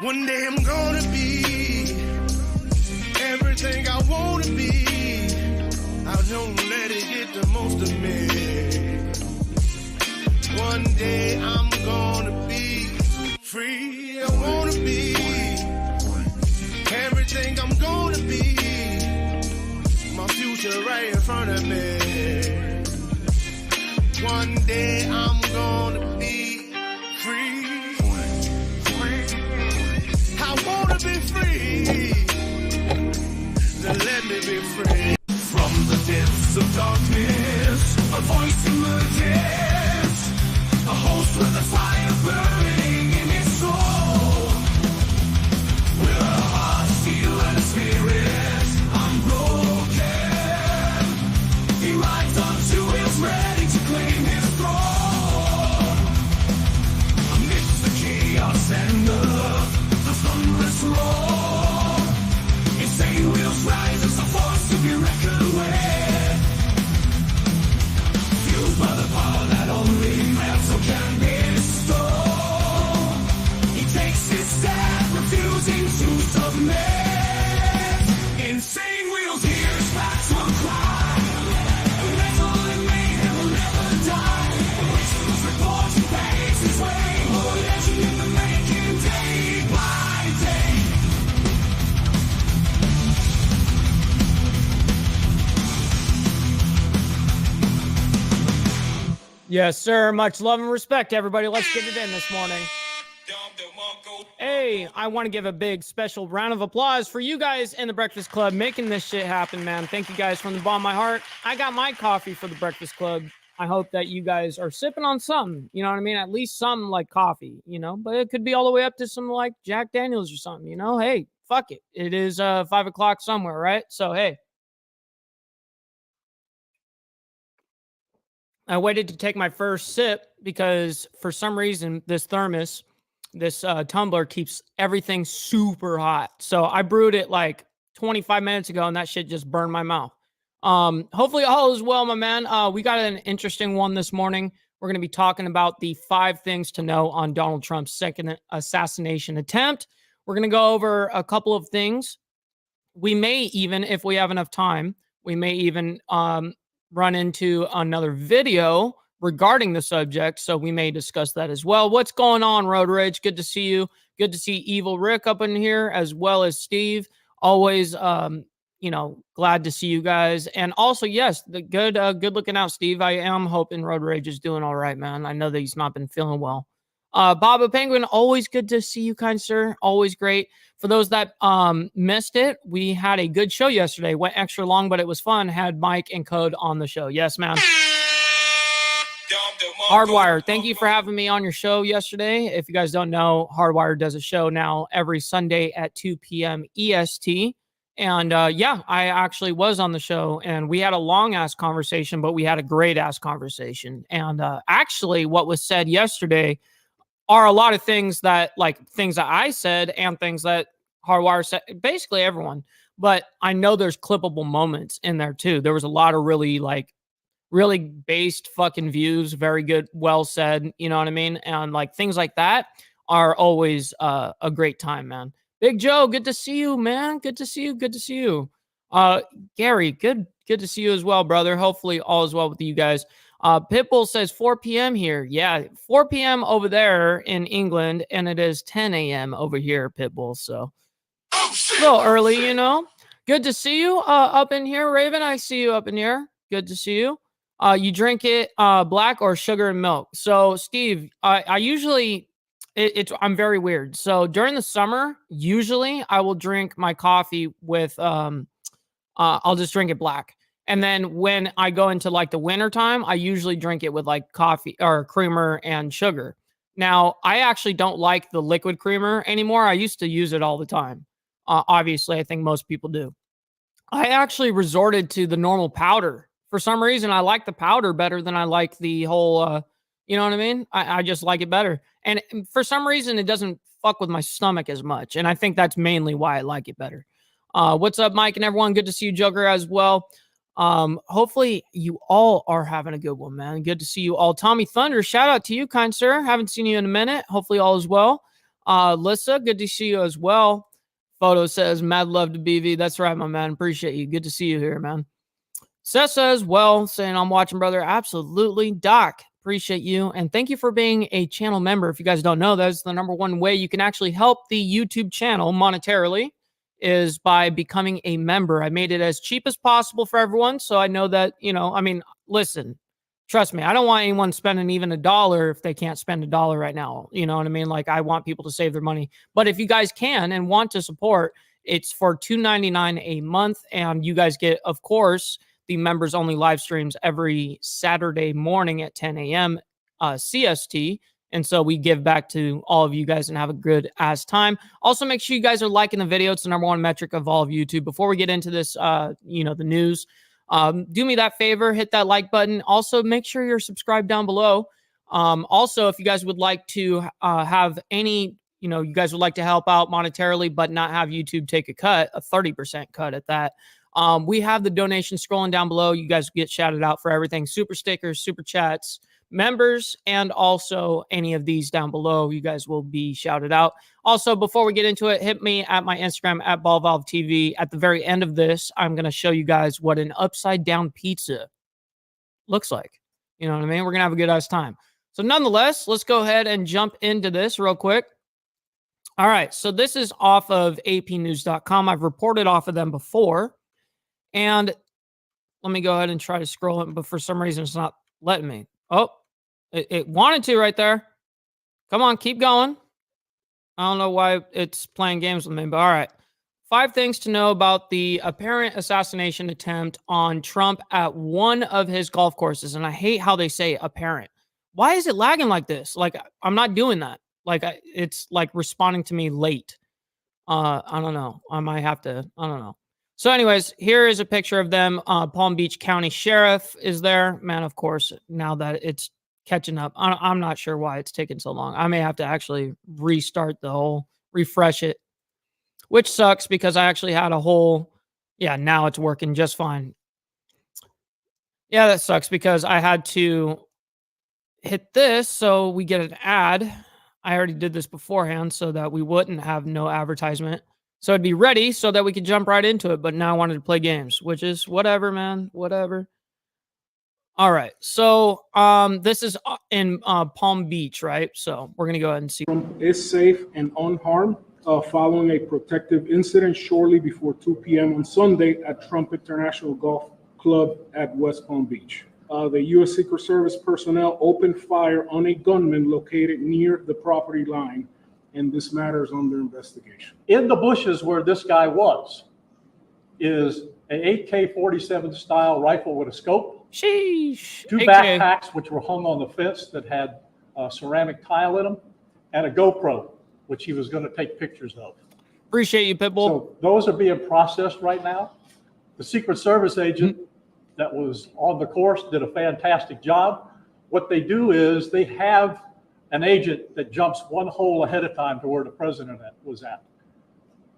One day I'm gonna be everything I wanna be. I don't let it get the most of me. One day I'm gonna be free. I wanna be everything I'm gonna be. My future right in front of me. One day I'm gonna be free. I wanna be free. Then let me be free. From the depths of darkness, a voice emerges. A host with a fire burning in his soul. With a heart, steel, and a spirit unbroken. He rides on two wheels, ready to claim his throne. Amidst the chaos and the thunderous roar, insane wheels rise as a force to be reckoned with. Fueled by the power that only Manso can bestow. He takes his stand, refusing to submit. Insane wheels hears maximum cry. The metal in mayhem will never die. Whistles, reports, and paves his way. More legend in the making, day by day. Yes, sir. Much love and respect, everybody. Let's get it in this morning. Hey, I want to give a big special round of applause for you guys in the Breakfast Club making this shit happen, man. Thank you guys from the bottom of my heart. I got my coffee for the Breakfast Club. I hope that you guys are sipping on something, you know what I mean? At least something like coffee, you know, but it could be all the way up to some like Jack Daniels or something, you know? Hey, fuck it. It is 5 o'clock somewhere, right? So, hey. I waited to take my first sip because for some reason, this thermos, this tumbler keeps everything super hot. So I brewed it like 25 minutes ago and that shit just burned my mouth. Hopefully all is well, my man. We got an interesting one this morning. We're going to be talking about the 5 things to know on Donald Trump's second assassination attempt. We're going to go over a couple of things. We may even, if we have enough time, we may even run into another video regarding the subject, so we may discuss that as well. What's going on, Road Rage? Good to see you. Good to see Evil Rick up in here, as well as Steve. Always, glad to see you guys. And also, yes, the good looking out, Steve. I am hoping Road Rage is doing all right, man. I know that he's not been feeling well. Baba Penguin, always good to see you, kind sir. Always great. For those that missed it, we had a good show yesterday. Went extra long, but it was fun. Had Mike and Code on the show. Yes, man. Hardwire, thank you for having me on your show yesterday. If you guys don't know, Hardwire does a show now every Sunday at 2 p.m. EST. And I actually was on the show, and we had a long-ass conversation, but we had a great-ass conversation. And actually, what was said yesterday are a lot of things that I said and things that Hardwire said, basically everyone. But I know there's clippable moments in there too. There was a lot of really based fucking views, very good, well said, you know what I mean? And like things like that are always a great time, man. Big Joe, good to see you, man. Good to see you. Good to see you. Gary, good to see you as well, brother. Hopefully all is well with you guys. Pitbull says 4 p.m. here. Yeah, 4 p.m. over there in England, and it is 10 a.m. over here, Pitbull. So a little early, you know. Good to see you up in here, Raven. I see you up in here. Good to see you. You drink it black or sugar and milk. So, Steve, I usually I'm very weird. So during the summer, usually I will drink my coffee with I'll just drink it black. And then when I go into like the winter time, I usually drink it with like coffee or creamer and sugar. Now, I actually don't like the liquid creamer anymore. I used to use it all the time. Obviously, I think most people do. I actually resorted to the normal powder. For some reason, I like the powder better than I like the whole, you know what I mean? I just like it better. And for some reason, it doesn't fuck with my stomach as much. And I think that's mainly why I like it better. What's up, Mike and everyone? Good to see you, Joker, as well. Hopefully you all are having a good one, man. Good to see you all. Tommy Thunder, shout out to you, kind sir. Haven't seen you in a minute. Hopefully all is well. Lissa, good to see you as well. Photo says, mad love to BV. That's right, my man. Appreciate you. Good to see you here, man. Seth says, well, saying I'm watching, brother. Absolutely. Doc, appreciate you. And thank you for being a channel member. If you guys don't know, that's the number one way you can actually help the YouTube channel monetarily is by becoming a member. I made it as cheap as possible for everyone. So I know that, listen, trust me, I don't want anyone spending even $1 if they can't spend $1 right now. You know what I mean? Like, I want people to save their money. But if you guys can and want to support, it's for $2.99 a month. And you guys get, of course, the members only live streams every Saturday morning at 10 a.m. CST. And so we give back to all of you guys and have a good ass time. Also, make sure you guys are liking the video. It's the number one metric of all of YouTube. Before we get into this, the news, do me that favor, hit that like button. Also, make sure you're subscribed down below. Also, if you guys would like to have any, you guys would like to help out monetarily, but not have YouTube take a cut, a 30% cut at that. We have the donation scrolling down below. You guys get shouted out for everything. Super stickers, super chats, members, and also any of these down below. You guys will be shouted out. Also, before we get into it, hit me at my Instagram at BallValveTV. At the very end of this, I'm going to show you guys what an upside down pizza looks like. You know what I mean? We're going to have a good ass time. So nonetheless, let's go ahead and jump into this real quick. All right. So this is off of apnews.com. I've reported off of them before. And let me go ahead and try to scroll it, but for some reason it's not letting me. Oh, it wanted to right there. Come on, keep going. I don't know why it's playing games with me, but all right. 5 things to know about the apparent assassination attempt on Trump at one of his golf courses. And I hate how they say apparent. Why is it lagging like this? Like, I'm not doing that. Like, it's like responding to me late. I don't know. I might have to, I don't know. So anyways, here is a picture of them. Palm Beach County Sheriff is there. Man, of course, now that it's catching up, I'm not sure why it's taking so long. I may have to actually restart the whole, refresh it, which sucks because I actually had a whole, yeah, now it's working just fine. Yeah, that sucks because I had to hit this so we get an ad. I already did this beforehand so that we wouldn't have no advertisement. So it'd be ready so that we could jump right into it. But now I wanted to play games, which is whatever, man. Whatever. All right. So this is in Palm Beach, right? So we're going to go ahead and see. Trump is safe and unharmed following a protective incident shortly before 2 p.m. on Sunday at Trump International Golf Club at West Palm Beach. The U.S. Secret Service personnel opened fire on a gunman located near the property line, and this matter is under investigation. In the bushes where this guy was is an AK-47 style rifle with a scope, sheesh, 2 AK. backpacks which were hung on the fence that had ceramic tile in them, and a GoPro, which he was going to take pictures of. Appreciate you, Pitbull. So those are being processed right now. The Secret Service agent that was on the course did a fantastic job. What they do is they have an agent that jumps one hole ahead of time to where the president was at.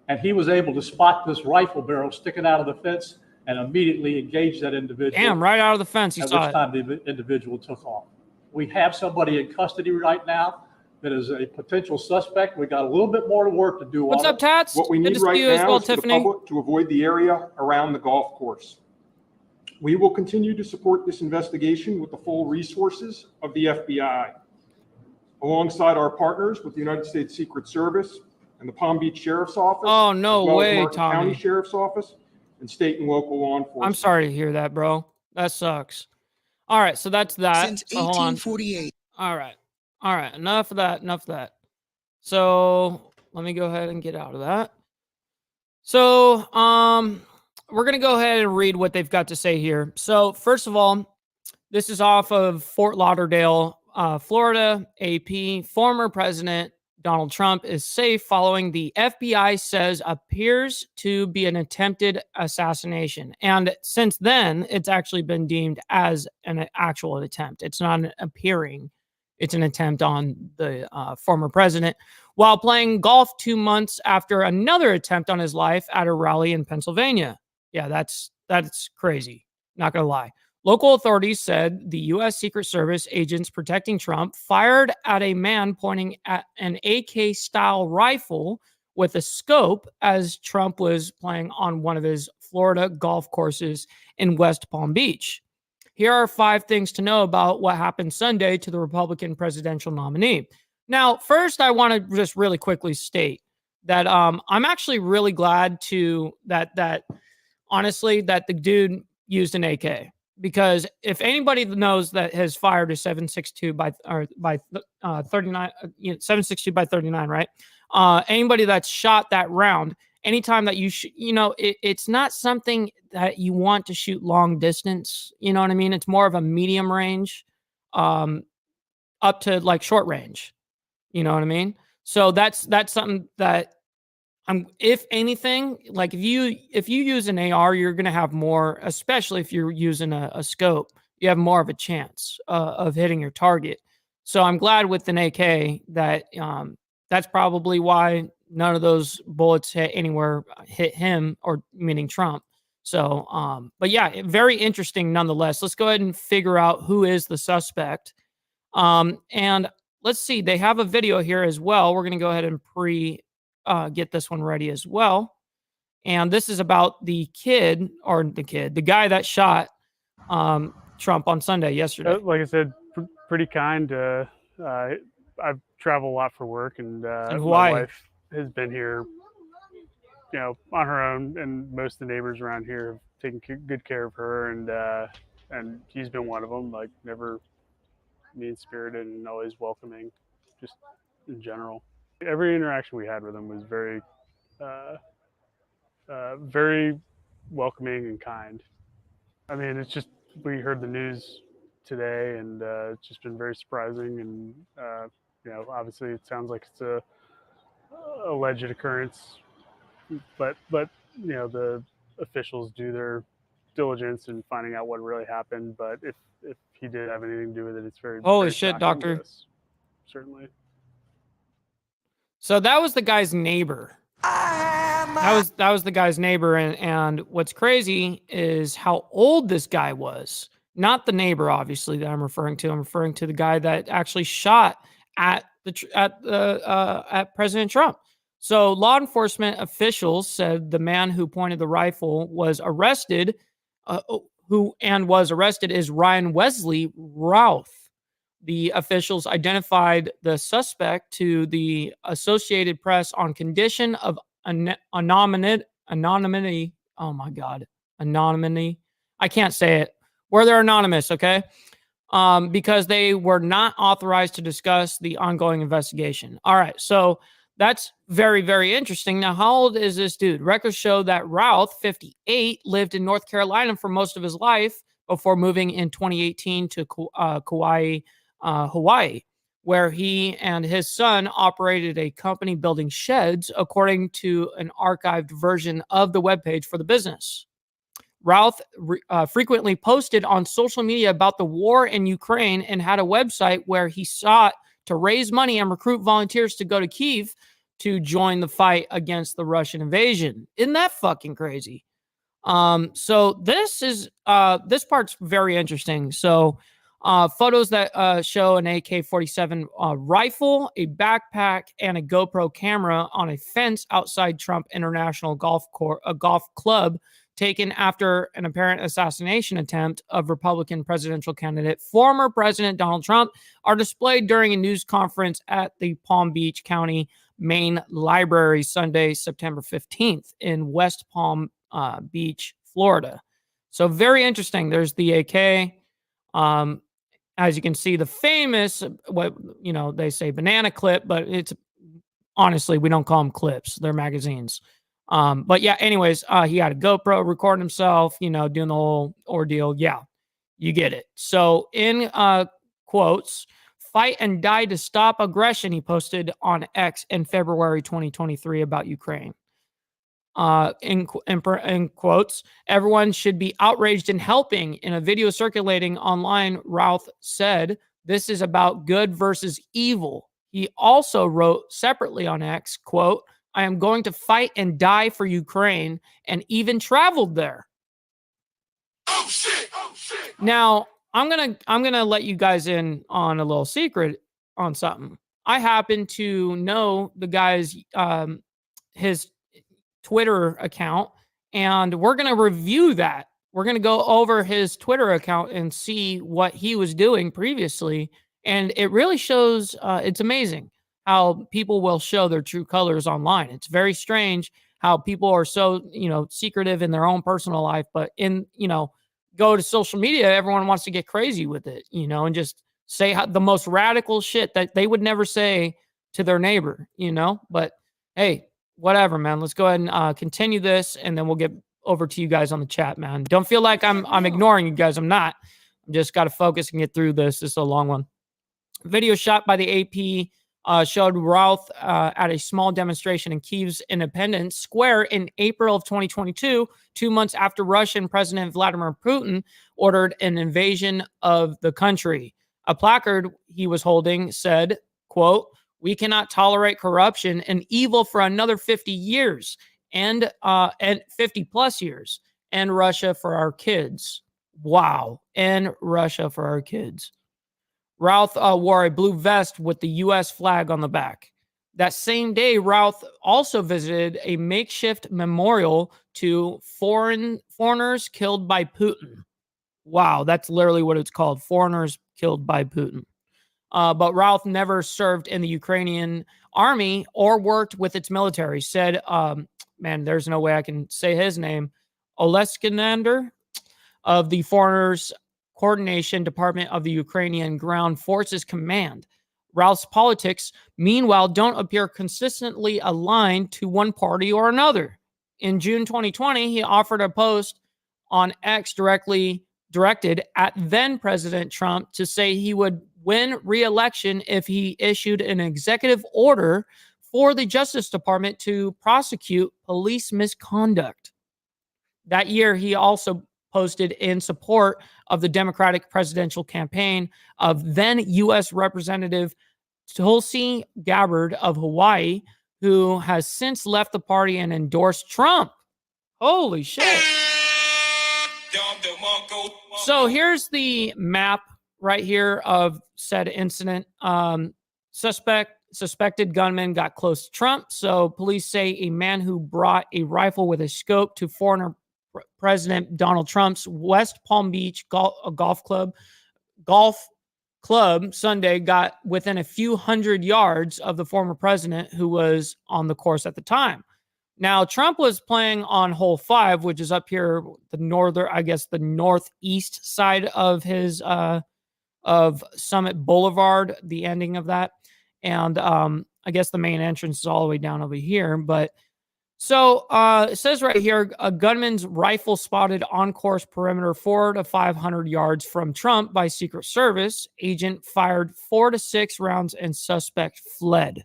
And he was able to spot this rifle barrel sticking out of the fence and immediately engage that individual. Damn, right out of the fence, you saw it. At which time the individual took off. We have somebody in custody right now that is a potential suspect. We got a little bit more work to do. What's up, Tats? What we need right now is for the public to avoid the area around the golf course. We will continue to support this investigation with the full resources of the FBI, alongside our partners with the United States Secret Service and the Palm Beach Sheriff's Office. Oh, no way, Martin Tommy. County Sheriff's Office and state and local law enforcement. I'm sorry to hear that, bro. That sucks. All right, so that's that. Since So hold on. 1848. All right. All right. Enough of that. Enough of that. So let me go ahead and get out of that. So we're going to go ahead and read what they've got to say here. So first of all, this is off of Fort Lauderdale, Florida, AP. Former President Donald Trump is safe following the FBI says appears to be an attempted assassination. And since then, it's actually been deemed as an actual attempt. It's not an appearing. It's an attempt on the former president while playing golf 2 months after another attempt on his life at a rally in Pennsylvania. Yeah, that's crazy. Not going to lie. Local authorities said the U.S. Secret Service agents protecting Trump fired at a man pointing at an AK-style rifle with a scope as Trump was playing on one of his Florida golf courses in West Palm Beach. Here are 5 things to know about what happened Sunday to the Republican presidential nominee. Now, first, I want to just really quickly state that I'm actually really glad that honestly that the dude used an AK, because if anybody knows that has fired a 7.62 by 39, 7.62 by 39, right? Anybody that's shot that round, anytime that it's not something that you want to shoot long distance. You know what I mean? It's more of a medium range, up to like short range. You know what I mean? So that's something that if anything, like if you use an AR, you're going to have more, especially if you're using a scope, you have more of a chance of hitting your target. So I'm glad with an AK that that's probably why none of those bullets hit him, or meaning Trump. So, but yeah, very interesting nonetheless. Let's go ahead and figure out who is the suspect. And let's see, they have a video here as well. We're going to go ahead and get this one ready as well. And this is about the guy that shot Trump on Sunday yesterday. Like I said, pretty kind. I've traveled a lot for work, and my wife has been here, on her own, and most of the neighbors around here have taken good care of her, and he's been one of them. Like, never mean-spirited and always welcoming, just in general. Every interaction we had with him was very, very welcoming and kind. I mean, it's just, we heard the news today, and it's just been very surprising. And obviously, it sounds like it's a alleged occurrence, but the officials do their diligence in finding out what really happened. But if he did have anything to do with it, it's very holy very shit, shocking, doctor. yes, certainly. So that was the guy's neighbor. That was the guy's neighbor, and what's crazy is how old this guy was. Not the neighbor, obviously, that I'm referring to. I'm referring to the guy that actually shot at President Trump. So law enforcement officials said the man who pointed the rifle was arrested. Was arrested is Ryan Wesley Routh. The officials identified the suspect to the Associated Press on condition of anonymity. Oh my God, anonymity. I can't say it. Where they're anonymous, okay? Because they were not authorized to discuss the ongoing investigation. All right, so that's very, very interesting. Now, how old is this dude? Records show that Routh, 58, lived in North Carolina for most of his life before moving in 2018 to Kauai, Hawaii, where he and his son operated a company building sheds, according to an archived version of the webpage for the business. Routh frequently posted on social media about the war in Ukraine and had a website where he sought to raise money and recruit volunteers to go to Kyiv to join the fight against the Russian invasion. Isn't that fucking crazy? So this part's very interesting. So photos that show an AK-47 rifle, a backpack, and a GoPro camera on a fence outside Trump International Golf Club, taken after an apparent assassination attempt of Republican presidential candidate, former President Donald Trump, are displayed during a news conference at the Palm Beach County Main Library Sunday, September 15th in West Palm Beach, Florida. So very interesting. There's the AK. As you can see, the famous, they say banana clip, but it's honestly, we don't call them clips. They're magazines. But yeah, anyways, he had a GoPro recording himself, doing the whole ordeal. Yeah, you get it. So in quotes, "Fight and die to stop aggression," he posted on X in February 2023 about Ukraine. In quotes, "Everyone should be outraged and helping." In a video circulating online, Routh said, "This is about good versus evil." He also wrote separately on X, quote, "I am going to fight and die for Ukraine," and even traveled there. Oh shit! Now, I'm gonna let you guys in on a little secret on something. I happen to know the guy's his Twitter account, and we're gonna review that. We're gonna go over his Twitter account and see what he was doing previously, and it really shows. It's amazing how people will show their true colors online. It's very strange how people are so secretive in their own personal life, but go to social media, everyone wants to get crazy with it, and just say the most radical shit that they would never say to their neighbor, But hey, whatever, man. Let's go ahead and continue this, and then we'll get over to you guys on the chat, man. Don't feel like I'm ignoring you guys. I'm not. I'm just got to focus and get through this. This is a long one. Video shot by the AP showed Routh at a small demonstration in Kyiv's Independence Square in April of 2022, 2 months after Russian President Vladimir Putin ordered an invasion of the country. A placard he was holding said, quote, "We cannot tolerate corruption and evil for another 50 years and 50 plus years, and Russia for our kids." Wow. And Russia for our kids. Routh wore a blue vest with the U.S. flag on the back. That same day, Routh also visited a makeshift memorial to foreigners killed by Putin. Wow, that's literally what it's called, foreigners killed by Putin. But Routh never served in the Ukrainian army or worked with its military. Said, man, there's no way I can say his name, Oleskander of the Foreigners Coordination Department of the Ukrainian Ground Forces Command. Routh's politics, meanwhile, don't appear consistently aligned to one party or another. In June 2020, he offered a post on X directed at then-President Trump to say he would win re-election if he issued an executive order for the Justice Department to prosecute police misconduct. That year, he also posted in support of the Democratic presidential campaign of then U.S. Representative Tulsi Gabbard of Hawaii, who has since left the party and endorsed Trump. Holy shit. So here's the map right here of said incident. Suspected gunman got close to Trump. So police say a man who brought a rifle with a scope to former President Donald Trump's West Palm Beach golf club Sunday got within a few hundred yards of the former president who was on the course at the time. Now, Trump was playing on hole 5, which is up here, the northeast side of his of Summit Boulevard, the ending of that. And I guess the main entrance is all the way down over here. But so it says right here, a gunman's rifle spotted on course perimeter 400 to 500 yards from Trump by Secret Service. Agent fired 4 to 6 rounds and suspect fled.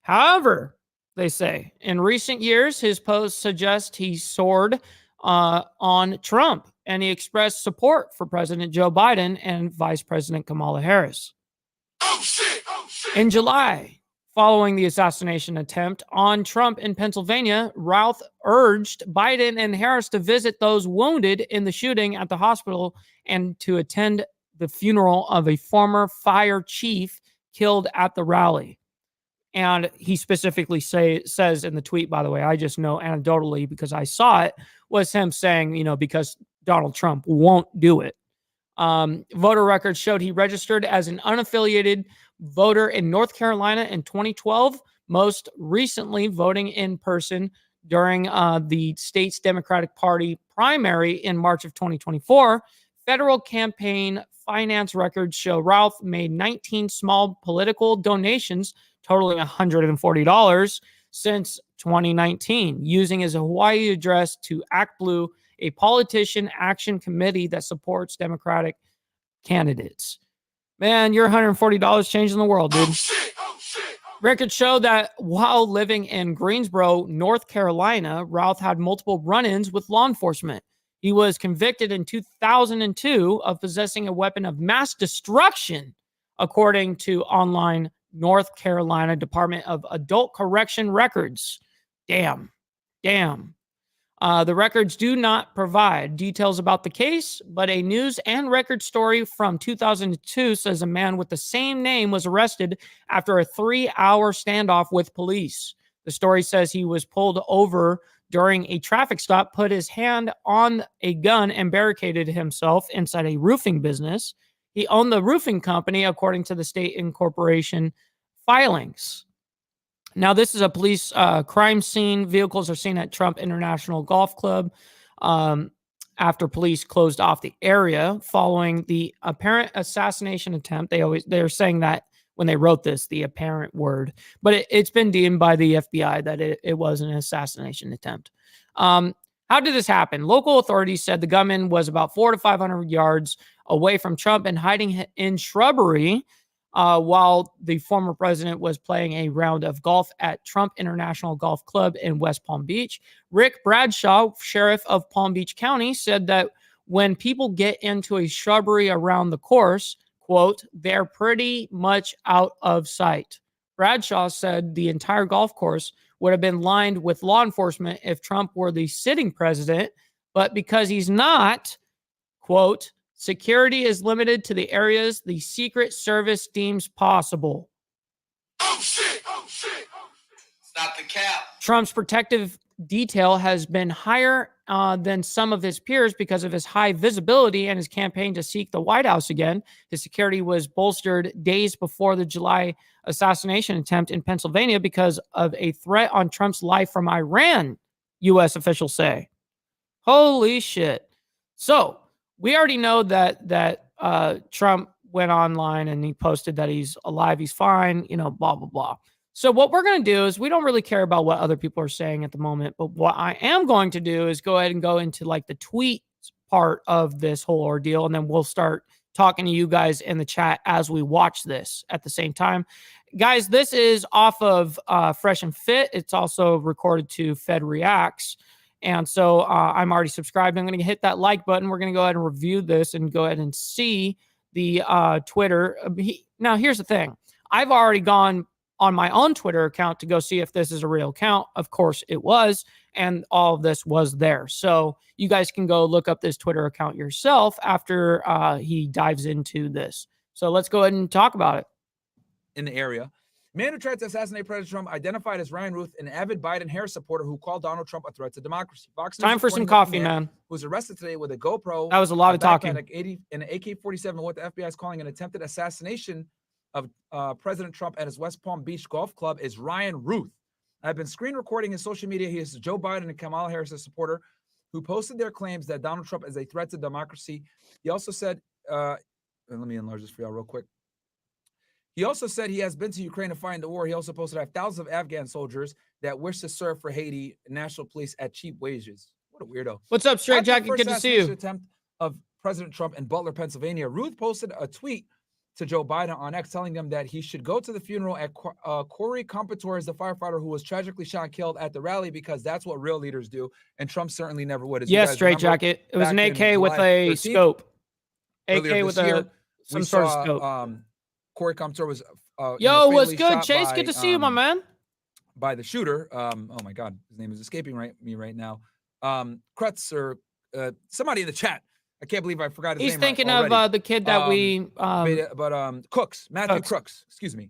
However, they say in recent years, his posts suggest he soared on Trump and he expressed support for President Joe Biden and Vice President Kamala Harris. In July, following the assassination attempt on Trump in Pennsylvania, Routh urged Biden and Harris to visit those wounded in the shooting at the hospital and to attend the funeral of a former fire chief killed at the rally. And he specifically says in the tweet, by the way, I just know anecdotally because I saw it, was him saying, because Donald Trump won't do it. Voter records showed he registered as an unaffiliated voter in North Carolina in 2012, most recently voting in person during the state's Democratic Party primary in March of 2024. Federal campaign finance records show Routh made 19 small political donations totaling $140 since 2019, using his Hawaii address to Act Blue, a politician action committee that supports Democratic candidates. Man, your $140 changing the world, dude. Records show that while living in Greensboro, North Carolina, Routh had multiple run-ins with law enforcement. He was convicted in 2002 of possessing a weapon of mass destruction, according to online North Carolina Department of Adult Correction records. Damn. The records do not provide details about the case, but a news and record story from 2002 says a man with the same name was arrested after a 3-hour standoff with police. The story says he was pulled over during a traffic stop, put his hand on a gun, and barricaded himself inside a roofing business. He owned the roofing company, according to the state incorporation filings. Now, this is a police crime scene. Vehicles are seen at Trump International Golf Club after police closed off the area following the apparent assassination attempt. They're saying that when they wrote this, the apparent word, but it's been deemed by the FBI that it was an assassination attempt. How did this happen? Local authorities said the gunman was about 400 to 500 yards away from Trump and hiding in shrubbery while the former president was playing a round of golf at Trump International Golf Club in West Palm Beach. Rick Bradshaw, sheriff of Palm Beach County, said that when people get into a shrubbery around the course, quote, they're pretty much out of sight. Bradshaw said the entire golf course would have been lined with law enforcement if Trump were the sitting president, but because he's not, quote, security is limited to the areas the Secret Service deems possible. Oh shit! Oh shit! Stop the cap. Trump's protective detail has been higher than some of his peers because of his high visibility and his campaign to seek the White House again. His security was bolstered days before the July assassination attempt in Pennsylvania because of a threat on Trump's life from Iran, U.S. officials say. Holy shit. So, we already know that Trump went online and he posted that he's alive, he's fine, blah, blah, blah. So what we're going to do is we don't really care about what other people are saying at the moment, but what I am going to do is go ahead and go into like the tweet part of this whole ordeal, and then we'll start talking to you guys in the chat as we watch this at the same time. Guys, this is off of Fresh and Fit. It's also recorded to Fed Reacts. And so I'm already subscribed. I'm going to hit that like button. We're going to go ahead and review this and go ahead and see the Twitter. Now, here's the thing. I've already gone on my own Twitter account to go see if this is a real account. Of course it was. And all of this was there. So you guys can go look up this Twitter account yourself after he dives into this. So let's go ahead and talk about it. In the area. Man who tried to assassinate President Trump identified as Ryan Ruth, an avid Biden-Harris supporter who called Donald Trump a threat to democracy. Fox News Time for some coffee, man. Who was arrested today with a GoPro. That was a lot of talking. And an AK-47, what the FBI is calling an attempted assassination of President Trump at his West Palm Beach golf club is Ryan Ruth. I've been screen recording his social media. He is Joe Biden and Kamala Harris' supporter who posted their claims that Donald Trump is a threat to democracy. He also said, let me enlarge this for y'all real quick. He also said he has been to Ukraine to fight the war. He also posted thousands of Afghan soldiers that wish to serve for Haiti National Police at cheap wages. What a weirdo. What's up, Straight Jacket? Good to see you. Attempt of President Trump in Butler, Pennsylvania. Ruth posted a tweet to Joe Biden on X telling him that he should go to the funeral at Corey Competore, the firefighter who was tragically shot and killed at the rally, because that's what real leaders do. And Trump certainly never would. Yes, Straight Jacket. It was an AK with a scope. AK with some sort of scope. Corey Competore was yo, what's good, Chase? Good to see you, my man. By the shooter. Oh my God, his name is escaping me right now. Krutz or somebody in the chat. I can't believe I forgot his name. He's thinking of the kid that Crooks, Matthew Crooks. Excuse me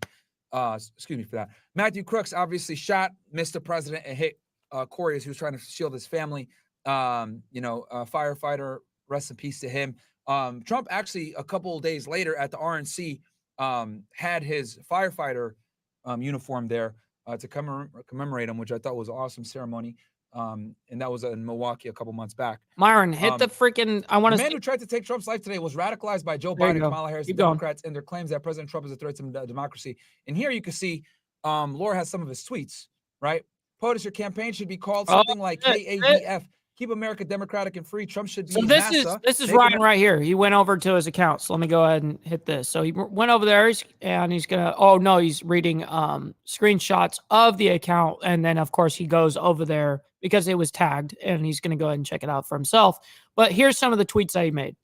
for that. Matthew Crooks obviously shot, missed the president, and hit Corey as he was trying to shield his family. Firefighter. Rest in peace to him. Trump actually a couple of days later at the RNC had his firefighter uniform there to commemorate him, which I thought was an awesome ceremony. And that was in Milwaukee a couple months back. Myron, hit the freaking. I want to. The man who tried to take Trump's life today was radicalized by Joe Biden and Kamala Harris, the Democrats, and their claims that President Trump is a threat to democracy. And here you can see, Laura has some of his tweets. Right, POTUS, your campaign should be called something like KADF. Keep America democratic and free. Trump should be. So this is Ryan right here. He went over to his account. So let me go ahead and hit this. So he went over there and he's gonna. Oh no, he's reading screenshots of the account, and then of course he goes over there because it was tagged, and he's gonna go ahead and check it out for himself. But here's some of the tweets that he made.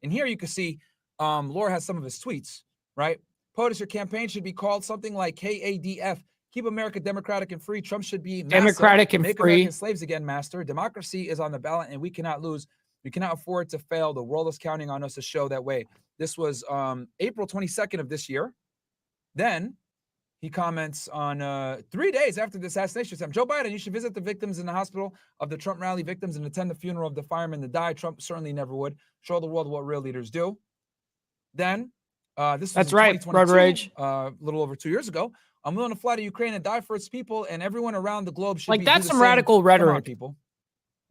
And here you can see, Laura has some of his tweets. Right, POTUS, your campaign should be called something like KADF. Keep America democratic and free. Trump should be Democratic and make free. American slaves again, master. Democracy is on the ballot, and we cannot lose. We cannot afford to fail. The world is counting on us to show that way. This was April 22nd of this year. Then he comments on 3 days after the assassination attempt. Joe Biden, you should visit the victims in the hospital of the Trump rally victims and attend the funeral of the firemen that died. Trump certainly never would. Show the world what real leaders do. Then, this was That's right, Road 2022, Rage. a little over 2 years ago. I'm willing to fly to Ukraine and die for its people, and everyone around the globe should Like, do that's the some same. radical Come on, rhetoric. people.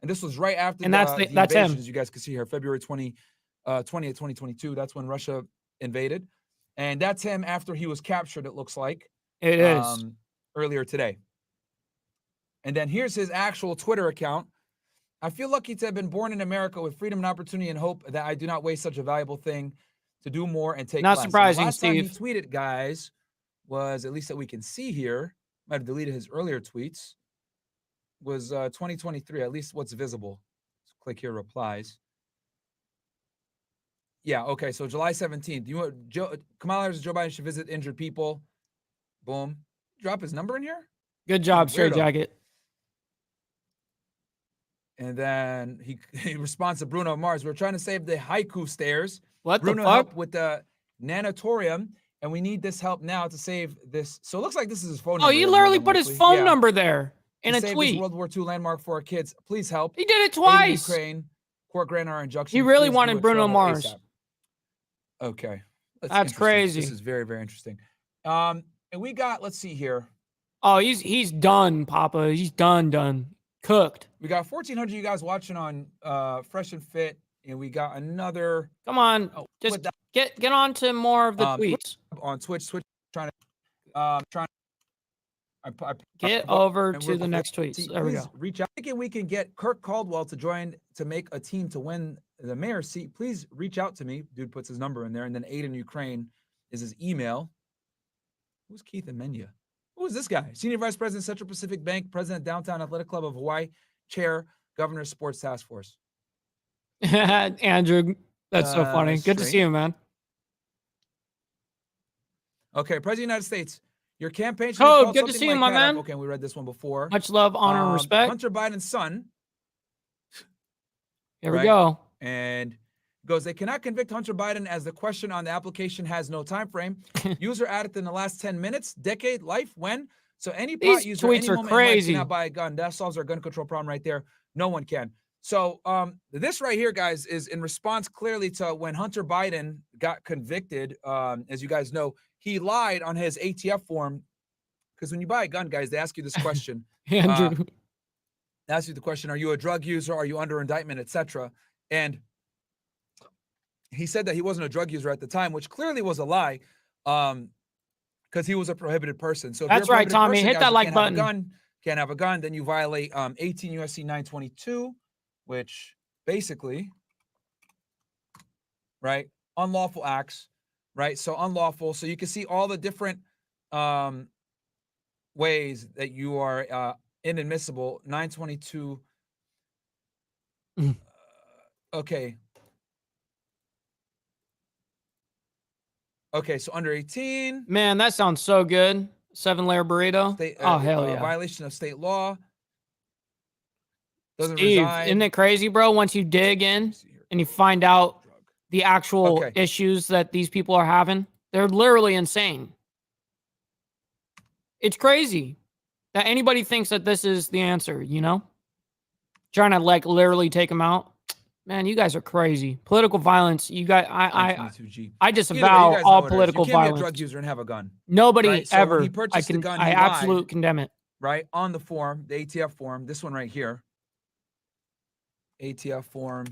And this was right after And the that's invasion, him. as you guys can see here, February 20th, 2022. That's when Russia invaded. And that's him after he was captured, it looks like. It is. Earlier today. And then here's his actual Twitter account. I feel lucky to have been born in America with freedom and opportunity and hope that I do not waste such a valuable thing to do more and take Not less. And surprising, the last time he Steve. tweeted, guys, was, at least that we can see here, might have deleted his earlier tweets, was 2023, at least what's visible. So click here, replies. Yeah, okay, so July 17th. Kamala Harris and Joe Biden should visit injured people. Boom. Drop his number in here? Good job, Straight Weirdo. Jacket. And then he responds to Bruno Mars. We're trying to save the haiku stairs. What Bruno the fuck? helped with the nanatorium, and we need this help now to save this. So it looks like this is his phone number. Oh, he more literally than put his likely. phone Yeah. number there in To a save tweet. This World War II landmark for our kids. Please help. He did it Aid in twice. Ukraine. Court grant our injunction. He really Please do wanted it, Bruno Phil, Mars. ASAP. Okay. That's interesting. crazy. This is very, very interesting. And we got, let's see here. Oh, he's done, Papa. He's done. Cooked. We got 1,400 you guys watching on Fresh and Fit, and we got another. Come on, just get on to more of the tweets. On Twitch trying to Get over to the next tweets. There we go. Reach out. Thinking we can get Kirk Caldwell to join to make a team to win the mayor's seat. Please reach out to me. Dude puts his number in there, and then Aid in Ukraine is his email. Who's Keith Amenya? Who is this guy? Senior Vice President, Central Pacific Bank, President, Downtown Athletic Club of Hawaii, Chair, Governor, Sports Task Force. Andrew, that's so funny. Good to see you, man. Okay, President of the United States. Your campaign should Oh, be good to see you, my man. Okay, we read this one before. Much love, honor, and respect. Hunter Biden's son. Here we go. And goes, they cannot convict Hunter Biden as the question on the application has no time frame. User added in the last 10 minutes, decade, life, when? So any pot These user, tweets any are moment in life crazy. cannot buy a gun. That solves our gun control problem right there. No one can. So this right here, guys, is in response clearly to when Hunter Biden got convicted. As you guys know, he lied on his ATF form. Because when you buy a gun, guys, they ask you this question. Andrew. They ask you the question, are you a drug user? Are you under indictment, etc.? And he said that he wasn't a drug user at the time, which clearly was a lie, because he was a prohibited person. So if That's you're a right, prohibited Tommy. person, Hit guys, that you like can't have a button. Can't have a gun, then you violate 18 USC 922, which basically, right, unlawful acts, right? So unlawful. So you can see all the different ways that you are inadmissible. 922. Okay. Okay, so under 18. Man, that sounds so good. 7-layer burrito. Hell yeah. Violation of state law. Doesn't Steve, resign. isn't it crazy, bro? Once you dig in and you find out the actual issues that these people are having, they're literally insane. It's crazy that anybody thinks that this is the answer, you know? Trying to like literally take them out. Man, you guys are crazy. Political violence. You guys, I disavow all political you can't violence. Be a drug user and have a gun. Nobody right? So ever. When he purchased the gun, I absolutely condemn it. Right on the form, the ATF form. This one right here. ATF form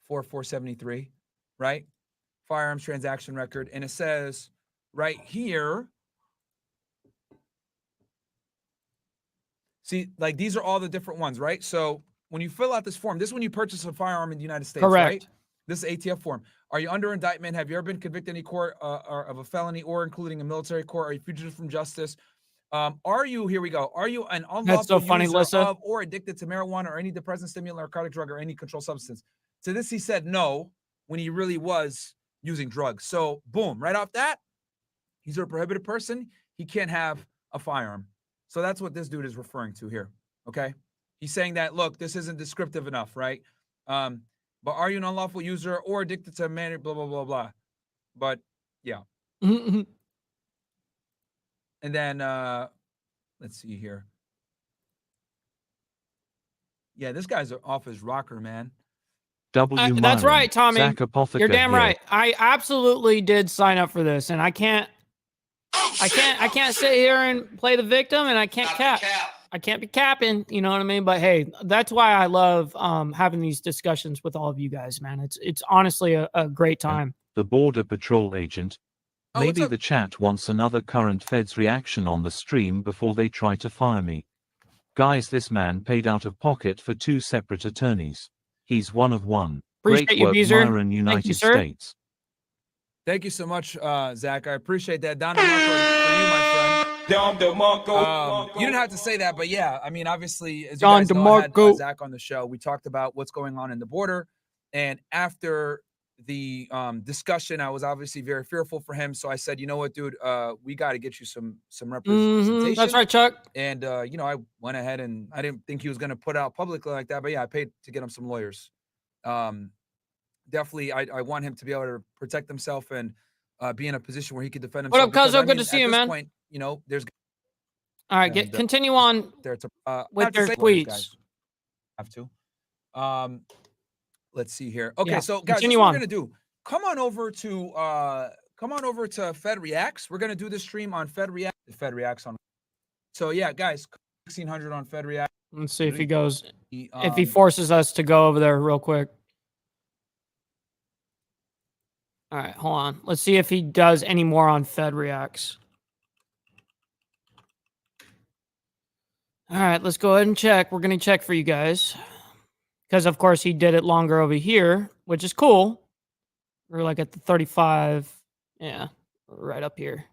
4473. Right, firearms transaction record, and it says right here. See, like these are all the different ones, right? So when you fill out this form, this is when you purchase a firearm in the United States, correct. Right? This is ATF form. Are you under indictment? Have you ever been convicted in any court of a felony or including a military court? Are you fugitive from justice? Are you, here we go, are you an unlawful user of or addicted to marijuana or any depressant, stimulant, or narcotic drug or any controlled substance? To this, he said no, when he really was using drugs. So boom, right off that, he's a prohibited person. He can't have a firearm. So that's what this dude is referring to here. Okay. He's saying that, look, this isn't descriptive enough, right? But are you an unlawful user or addicted to man, blah, blah, blah, blah. But yeah. Mhm. And then let's see here. Yeah, this guy's off his rocker, man. That's Myron, right, Tommy. Zach Apotheker You're damn here. right. I absolutely did sign up for this, and I can't sit here and play the victim, and I can't cap. I can't be capping, you know what I mean? But hey, that's why I love having these discussions with all of you guys, man. It's honestly a great time. The Border Patrol agent. Oh, what's Maybe up? the chat wants another current feds reaction on the stream before they try to fire me. Guys, this man paid out of pocket for 2 separate attorneys. He's one of one. Appreciate Great you, work, Beezer. Myron, United you, sir. States. Thank you so much, Zach. I appreciate that. Don DeMarco, for you, my friend. You didn't have to say that, but yeah, I mean, obviously, as you Don guys know, I had DeMarco. Zach on the show. We talked about what's going on in the border, and after the discussion, I was obviously very fearful for him. So I said, you know what, dude, we got to get you some representation. That's right, Chuck. And I went ahead, and I didn't think he was going to put out publicly like that, but yeah, I paid to get him some lawyers. Definitely, I want him to be able to protect himself and be in a position where he can defend himself. What up, because, Cuzzo? Good to see at you, this man. Point, there's All right, and, continue on there to with their tweets. Have to. Let's see here. Okay, Yeah, so guys, this is continue what on. we're gonna do. Come on over to Fed Reacts. We're gonna do the stream on Fed Reacts on. So yeah, guys, 1600 on Fed Reacts. Let's see if he goes. If Um, he forces us to go over there real quick. All right, hold on. Let's see if he does any more on Fed Reacts. All right, let's go ahead and check. We're going to check for you guys. Because, of course, he did it longer over here, which is cool. We're like at the 35. Yeah, right up here.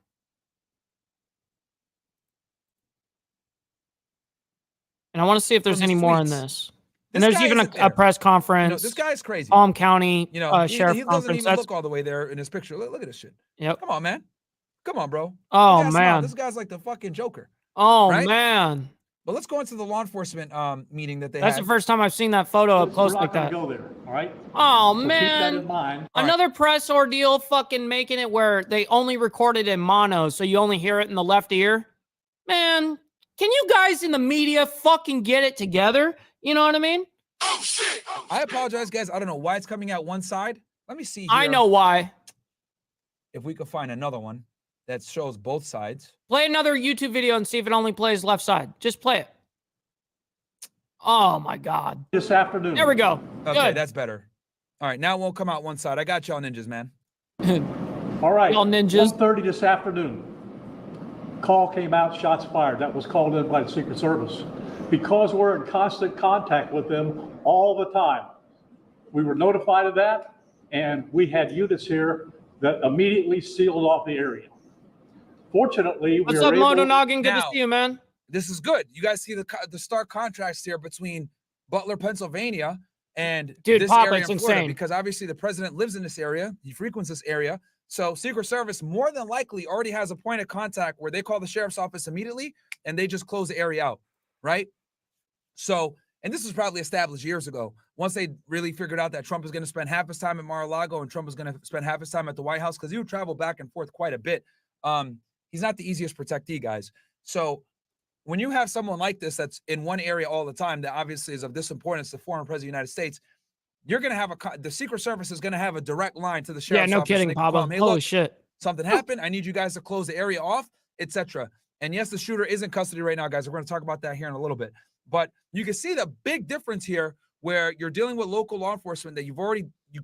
And I want to see if there's From any his more in tweets. this. And there's guy even isn't a there. press conference. This guy's crazy. Palm County He Sheriff doesn't Conference. even look all the way there in his picture. Look at this shit. Yep. Come on, man. Come on, bro. Oh, Look at that smile. man. This guy's like the fucking Joker. Oh, right? man. But let's go into the law enforcement meeting that they That's had. the first time I've seen that photo up close We're like not that. gonna go there, all right? Oh, So keep that in man. mind. Another press ordeal fucking making it where they only record it in mono, so you only hear it in the left ear. Man, can you guys in the media fucking get it together? You know what I mean? Oh shit! Oh, I apologize, guys. I don't know why it's coming out one side. Let me see here. I know why. If we could find another one that shows both sides. Play another YouTube video and see if it only plays left side. Just play it. Oh, my God. This afternoon. There we go. Okay, Good. that's better. All right, now it won't come out one side. I got y'all ninjas, man. All right. Y'all ninjas. 1:30 this afternoon. Call came out, shots fired. That was called in by the Secret Service. Because we're in constant contact with them all the time. We were notified of that, and we had units here that immediately sealed off the area. Fortunately, What's we up, were able. Moto Noggin? Good to Now- see you, man. This is good. You guys see the stark contrast here between Butler, Pennsylvania, and Dude, this Papa, area it's in Florida, insane. because obviously the president lives in this area. He frequents this area. So Secret Service more than likely already has a point of contact where they call the sheriff's office immediately and they just close the area out, right? So, and this was probably established years ago. Once they really figured out that Trump is going to spend half his time at Mar-a-Lago and Trump is going to spend half his time at the White House, because he would travel back and forth quite a bit. He's not the easiest protectee, guys. So when you have someone like this that's in one area all the time that obviously is of this importance to the former president of the United States, you're going to have the Secret Service is going to have a direct line to the Yeah, sheriff's no office. and kidding, they can call Papa. him, hey, Holy look, shit. something happened. I need you guys to close the area off, etc. And yes, the shooter is in custody right now, guys. We're going to talk about that here in a little bit. But you can see the big difference here where you're dealing with local law enforcement that you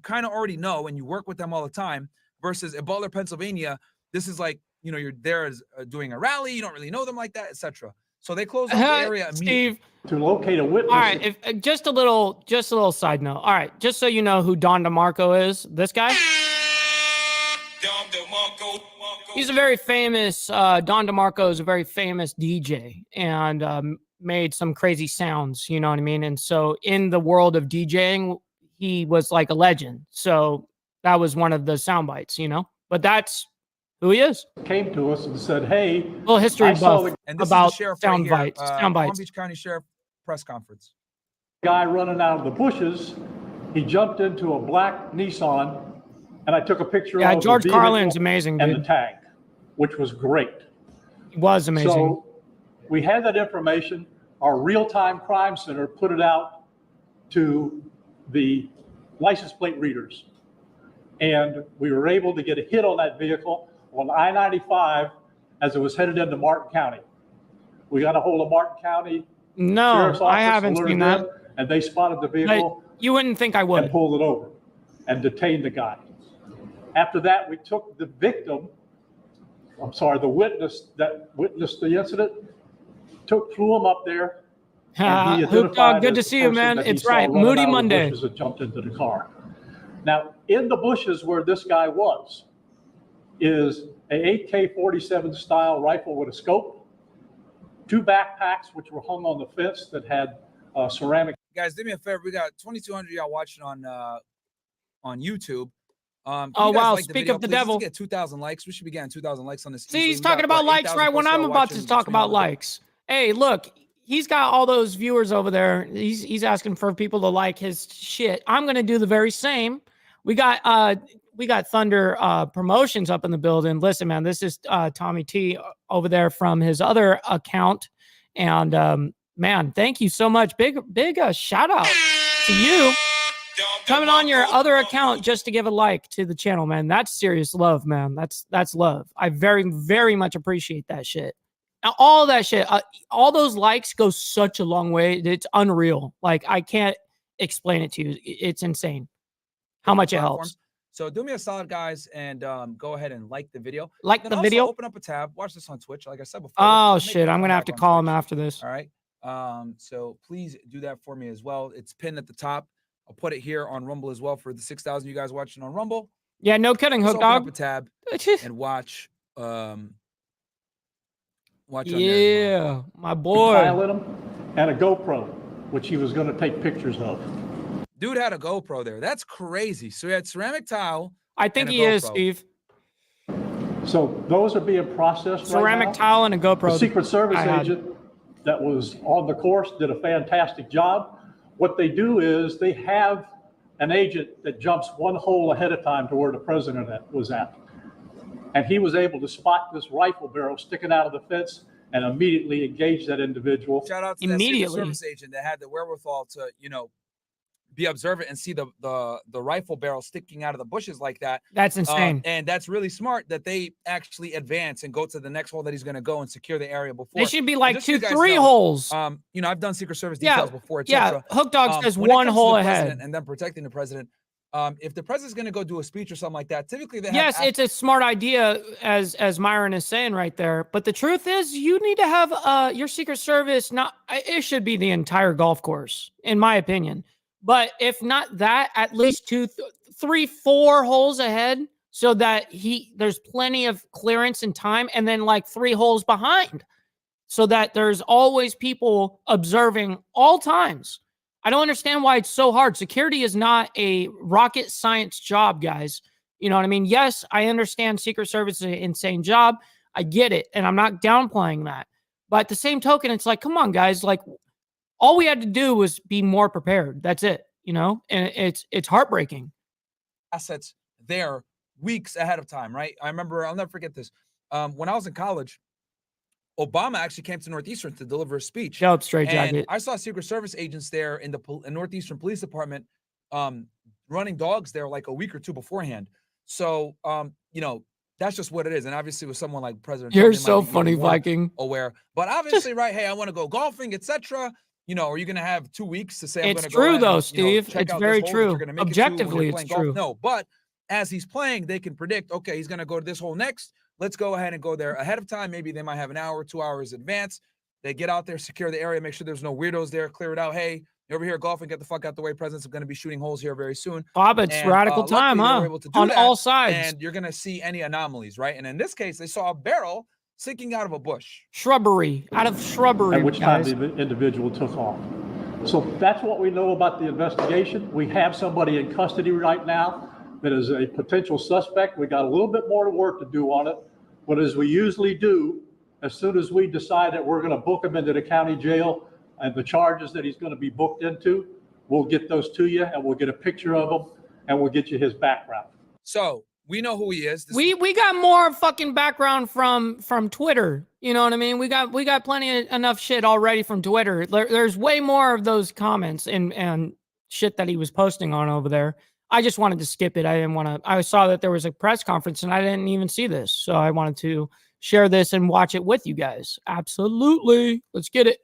kind of already know and you work with them all the time, versus in Butler, Pennsylvania. This is like, you're there as doing a rally. You don't really know them like that, etc. So they close off the area immediately. Steve, To locate a witness. all right, if just a little side note. All right, just so you know who Don DeMarco is, this guy. He's a very famous, Don DeMarco is a very famous DJ and made some crazy sounds, you know what I mean? And so in the world of DJing, he was like a legend. So that was one of the sound bites, But that's who he is. Came to us and said, hey, A little history I saw buff the And this about is the sheriff sound right here, bites. Sound Palm bites. Beach County Sheriff press conference. guy running out of the bushes. He jumped into a black Nissan, and I took a picture Yeah, of George the vehicle Carlin's amazing, and dude. the tag, which was great. It was amazing. So we had that information. Our real-time crime center put it out to the license plate readers. And we were able to get a hit on that vehicle on I-95 as it was headed into Martin County. We got a hold of Martin County No, Sheriff's Office, I haven't alerted seen that. them, and they spotted the But vehicle you wouldn't think I and would. pulled it over and detained the guy. After that, we took the victim, the witness that witnessed the incident, flew him up there. And he Hoop Dog, identified good to as the see you, person man. that he It's saw right. running Moody out of the Monday. bushes and jumped into the car. Now, in the bushes where this guy was is a AK-47 style rifle with a scope, 2 backpacks which were hung on the fence that had ceramic. Guys, do me a favor. We got 2,200 y'all watching on YouTube. Can Oh, you guys wow. like the Speak video, of the please? Let's devil. get 2,000 likes. We should be getting 2,000 likes on this. See, easily. he's We talking got, about what, likes 8,000 right when plus I'm y'all about to watching talk between about all the- likes. Hey, look, he's got all those viewers over there. He's asking for people to like his shit. I'm gonna do the very same. We got Thunder Promotions up in the building. Listen, man, this is Tommy T over there from his other account, and man, thank you so much. Big shout out to you coming on your other account just to give a like to the channel, man. That's serious love, man. That's love. I very, very much appreciate that shit. Now, all that shit, all those likes go such a long way. It's unreal. Like, I can't explain it to you. It's insane how much it helps. So do me a solid, guys, and go ahead and like the video. Like Then the also video. Open up a tab. Watch this on Twitch, like I said before. Oh Let's make shit! it I'm come gonna have back to on call him Twitch. after this. All right. So please do that for me as well. It's pinned at the top. I'll put it here on Rumble as well for the 6,000 you guys watching on Rumble. Yeah, no kidding, Just Hook open up Dog. a tab and watch. Watch on there as well. Yeah, my boy. Pilot him and a GoPro, which he was going to take pictures of. Dude had a GoPro there. That's crazy. So he had ceramic tile. I think and a he is, GoPro. Steve. So those are being processed Ceramic right now. tile and a GoPro. The Secret Service I had. agent that was on the course did a fantastic job. What they do is they have an agent that jumps one hole ahead of time to where the president was at. And he was able to spot this rifle barrel sticking out of the fence and immediately engage that individual. Shout out to that Secret Immediately. Service agent that had the wherewithal to, be observant and see the rifle barrel sticking out of the bushes like that. That's insane. And that's really smart that they actually advance and go to the next hole that he's going to go and secure the area before. They should be like Just so you 2, guys 3 know, holes. I've done Secret Service Yeah, details before, yeah. etc. Hook Dog says when it one comes to hole the ahead. president and then protecting the president, if the president's going to go do a speech or something like that, typically they Yes, have it's a smart idea, as Myron is saying right there. But the truth is, you need to have your Secret Service. It should be the entire golf course, in my opinion. But if not that, at least 2, 3, 4 holes ahead, so that there's plenty of clearance and time, and then like 3 holes behind, so that there's always people observing all times. I don't understand why it's so hard. Security is not a rocket science job, guys. You know what I mean? Yes, I understand Secret Service is an insane job. I get it, and I'm not downplaying that. But at the same token, it's like, come on, guys. Like, all we had to do was be more prepared. That's it, and it's heartbreaking. assets there weeks ahead of time, right? I remember, I'll never forget this. When I was in college, Obama actually came to Northeastern to deliver a speech. Dope, straight And jacket. I saw Secret Service agents there in the Northeastern Police Department running dogs there like a week or 2 beforehand. So, that's just what it is. And obviously with someone like President You're Trump, they might so be even funny, more Viking. aware. But obviously, right, hey, I want to go golfing, etc. Are you going to have 2 weeks to say I'm It's going to true, go ahead though, and, Steve. check It's out very this hole that true. you're gonna make it to when you're Objectively, it's playing golf? true. No, but as he's playing, they can predict, okay, he's going to go to this hole next. Let's go ahead and go there ahead of time. Maybe they might have an hour, 2 hours advance. They get out there, secure the area, make sure there's no weirdos there, clear it out. Hey, you're over here golfing, get the fuck out the way. President's going to be shooting holes here very soon. Bob, it's And, radical time, luckily, they huh? were able to do On that, all sides. And you're going to see any anomalies, right? And in this case, they saw a barrel sticking out of a bush. Shrubbery, out of shrubbery, At which time guys. the individual took off. So that's what we know about the investigation. We have somebody in custody right now that is a potential suspect. We got a little bit more work to do on it. But as we usually do, as soon as we decide that we're going to book him into the county jail and the charges that he's going to be booked into, we'll get those to you and we'll get a picture of him and we'll get you his background. So we know who he is. We got more fucking background from Twitter. You know what I mean? We got enough shit already from Twitter. There's way more of those comments and shit that he was posting on over there. I just wanted to skip it. I didn't want to. I saw that there was a press conference and I didn't even see this, so I wanted to share this and watch it with you guys. Absolutely, let's get it.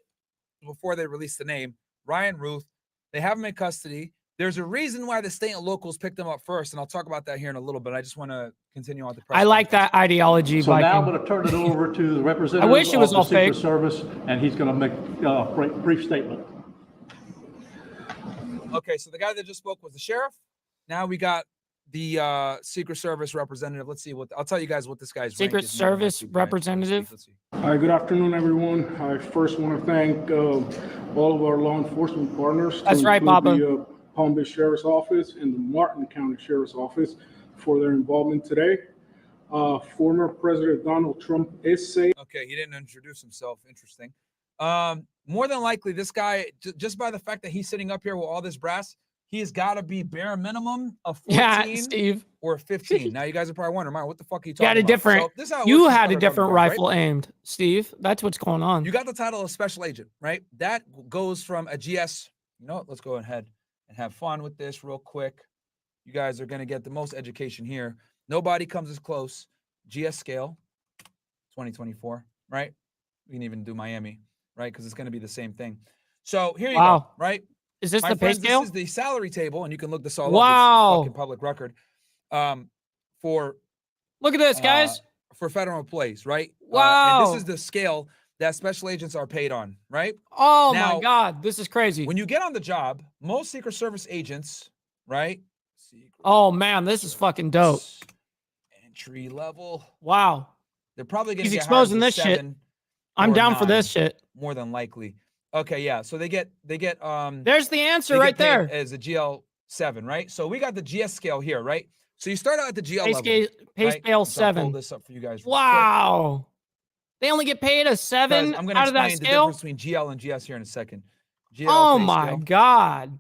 Before they release the name, Ryan Ruth, they have him in custody. There's a reason why the state and locals picked him up first, and I'll talk about that here in a little bit. I just want to continue on the press. I like that ideology. So now I'm going to turn it over to the representative I wish it was of all the Secret fake. Service, and he's going to make a brief statement. Okay, so the guy that just spoke was the sheriff. Now we got the Secret Service representative. Let's see what I'll tell you guys what this guy's Secret Service representative. Hi, good afternoon, everyone. I first want to thank all of our law enforcement partners. That's right, Papa. The Palm Beach Sheriff's Office and the Martin County Sheriff's Office for their involvement today. Former President Donald Trump is saying. Okay, he didn't introduce himself. Interesting. More than likely, this guy, just by the fact that he's sitting up here with all this brass, he's got to be bare minimum of 14 Steve. or 15. Now you guys are probably wondering, Mark, what the fuck are you talking Got a about? different. So this is how it You works in had a federal different government, rifle right? aimed, Steve. That's what's going on. You got the title of special agent, right? That goes from a GS. You know what? Let's go ahead and have fun with this real quick. You guys are going to get the most education here. Nobody comes as close. GS scale, 2024, right? We can even do Miami, right? Because it's going to be the same thing. So here you go, right? Is this My the pay friends, scale? This is the salary table, and you can look this all up. Wow. It's fucking public record. For Look at this, guys. For federal employees, right? Wow. And this is the scale that special agents are paid on, right? Oh Now, my God, this is crazy. When you get on the job, most Secret Service agents, right? Oh man, this is fucking dope. Entry level. Wow. They're probably going to He's get exposing hired this for shit. 7 I'm or down for 9, this shit. more than likely. Okay, yeah. So they get There's the answer they right get paid there. as a GL7, right? So we got the GS scale here, right? So you start out at the GL Pay level. pay right? scale So I'll pull 7. this up for you guys. Wow. They only get paid a 7 I'm going to out of that explain the scale. difference between GL and GS here in a second. GL Oh pay my scale. God.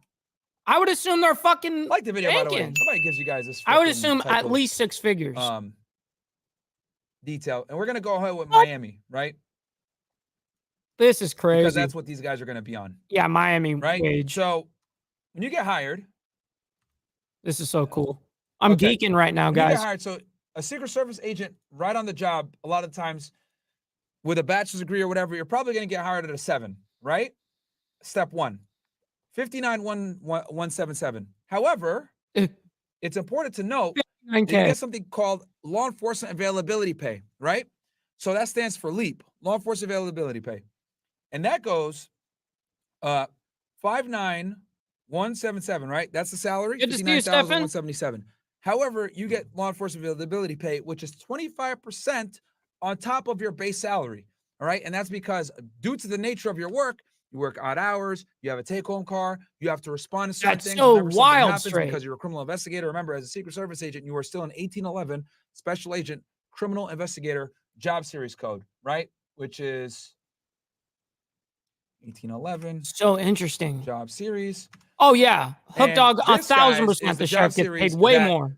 I would assume they're fucking Like the video, by the way. banking. Nobody gives you guys this. I would frickin' assume type at of, least 6 figures. detail. And we're going to go ahead with Miami, right? This is crazy. Because that's what these guys are going to be on. Yeah, Miami right? wage. So when you get hired, this is so cool. I'm Okay. geeking right now, when you get guys. hired, so a Secret Service agent right on the job, a lot of times with a bachelor's degree or whatever, you're probably going to get hired at a 7, right? Step 1, 59,177. However, it's important to note that you 9K. get something called law enforcement availability pay, right? So that stands for LEAP, law enforcement availability pay. And that goes 59,177, right? That's the salary. Good to see you, Stefan. 59,177. However, you get law enforcement availability pay, which is 25% on top of your base salary. All right. And that's because due to the nature of your work, you work odd hours, you have a take-home car, you have to respond to certain That's things so whenever something wild, happens Stray. because you're a criminal investigator. Remember, as a Secret Service agent, you are still an 1811 special agent criminal investigator job series code, right? Which is 1811 So interesting. job series. Oh yeah, Hook And Dog, this, guys, 1,000%. is The the sheriff job gets series paid way that- more.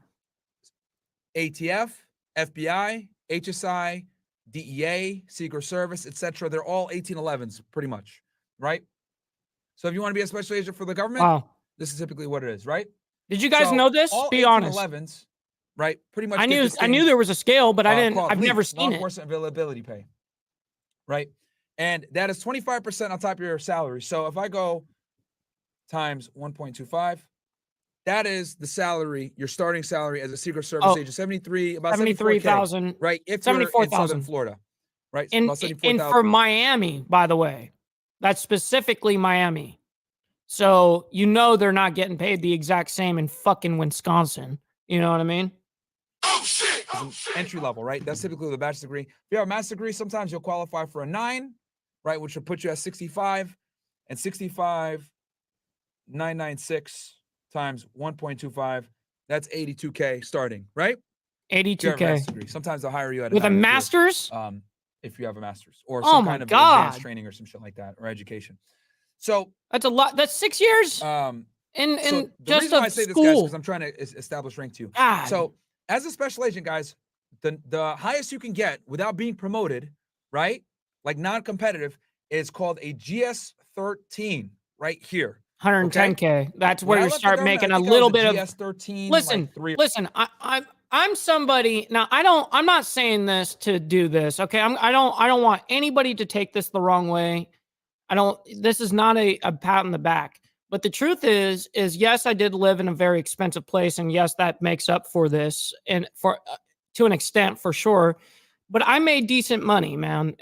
ATF, FBI, HSI, DEA, Secret Service, etc. They're all 1811s, pretty much, right? So if you want to be a special agent for the government, Wow. this is typically what it is, right? Did you guys So know this? all Be honest. 1811s, right? Pretty much. I get knew this I knew thing, there was a scale, but I didn't. called I've LEAP, never law seen it. enforcement availability pay, right? And that is 25% on top of your salary. So if I go times 1.25, that is the salary, your starting salary as a Secret Service Oh, agent, 73, about 73,000. right? If you're in 74,000. Southern Florida, right? In About for 74,000. Miami, by the way, that's specifically Miami. So you know they're not getting paid the exact same in fucking Wisconsin. You know what I mean? Entry level, right? That's typically with a bachelor's degree. If you have a master's degree, sometimes you'll qualify for a 9, right? Which will put you at 65, and 65,996 times 1.25. That's 82K starting, right? If you have a 82K. master's degree. Sometimes they'll hire you at With a higher tier, master's? if you have a master's or Oh some my kind of God. advanced training or some shit like that, or education. So That's a lot. That's 6 years. In so the just reason why I of say this, guys, school. because I'm trying to establish rank to you. God. So as a special agent, guys, the highest you can get without being promoted, right? Like non-competitive, is called a GS-13 right here. 110K. That's When where I you left the start government, making I a think I little was bit of. GS-13. Listen, like 3. listen. I'm somebody now. I'm not saying this to do this. Okay. I don't want anybody to take this the wrong way. This is not a pat on the back. But the truth is yes, I did live in a very expensive place, and yes, that makes up for this, and for to an extent, for sure. But I made decent money, man.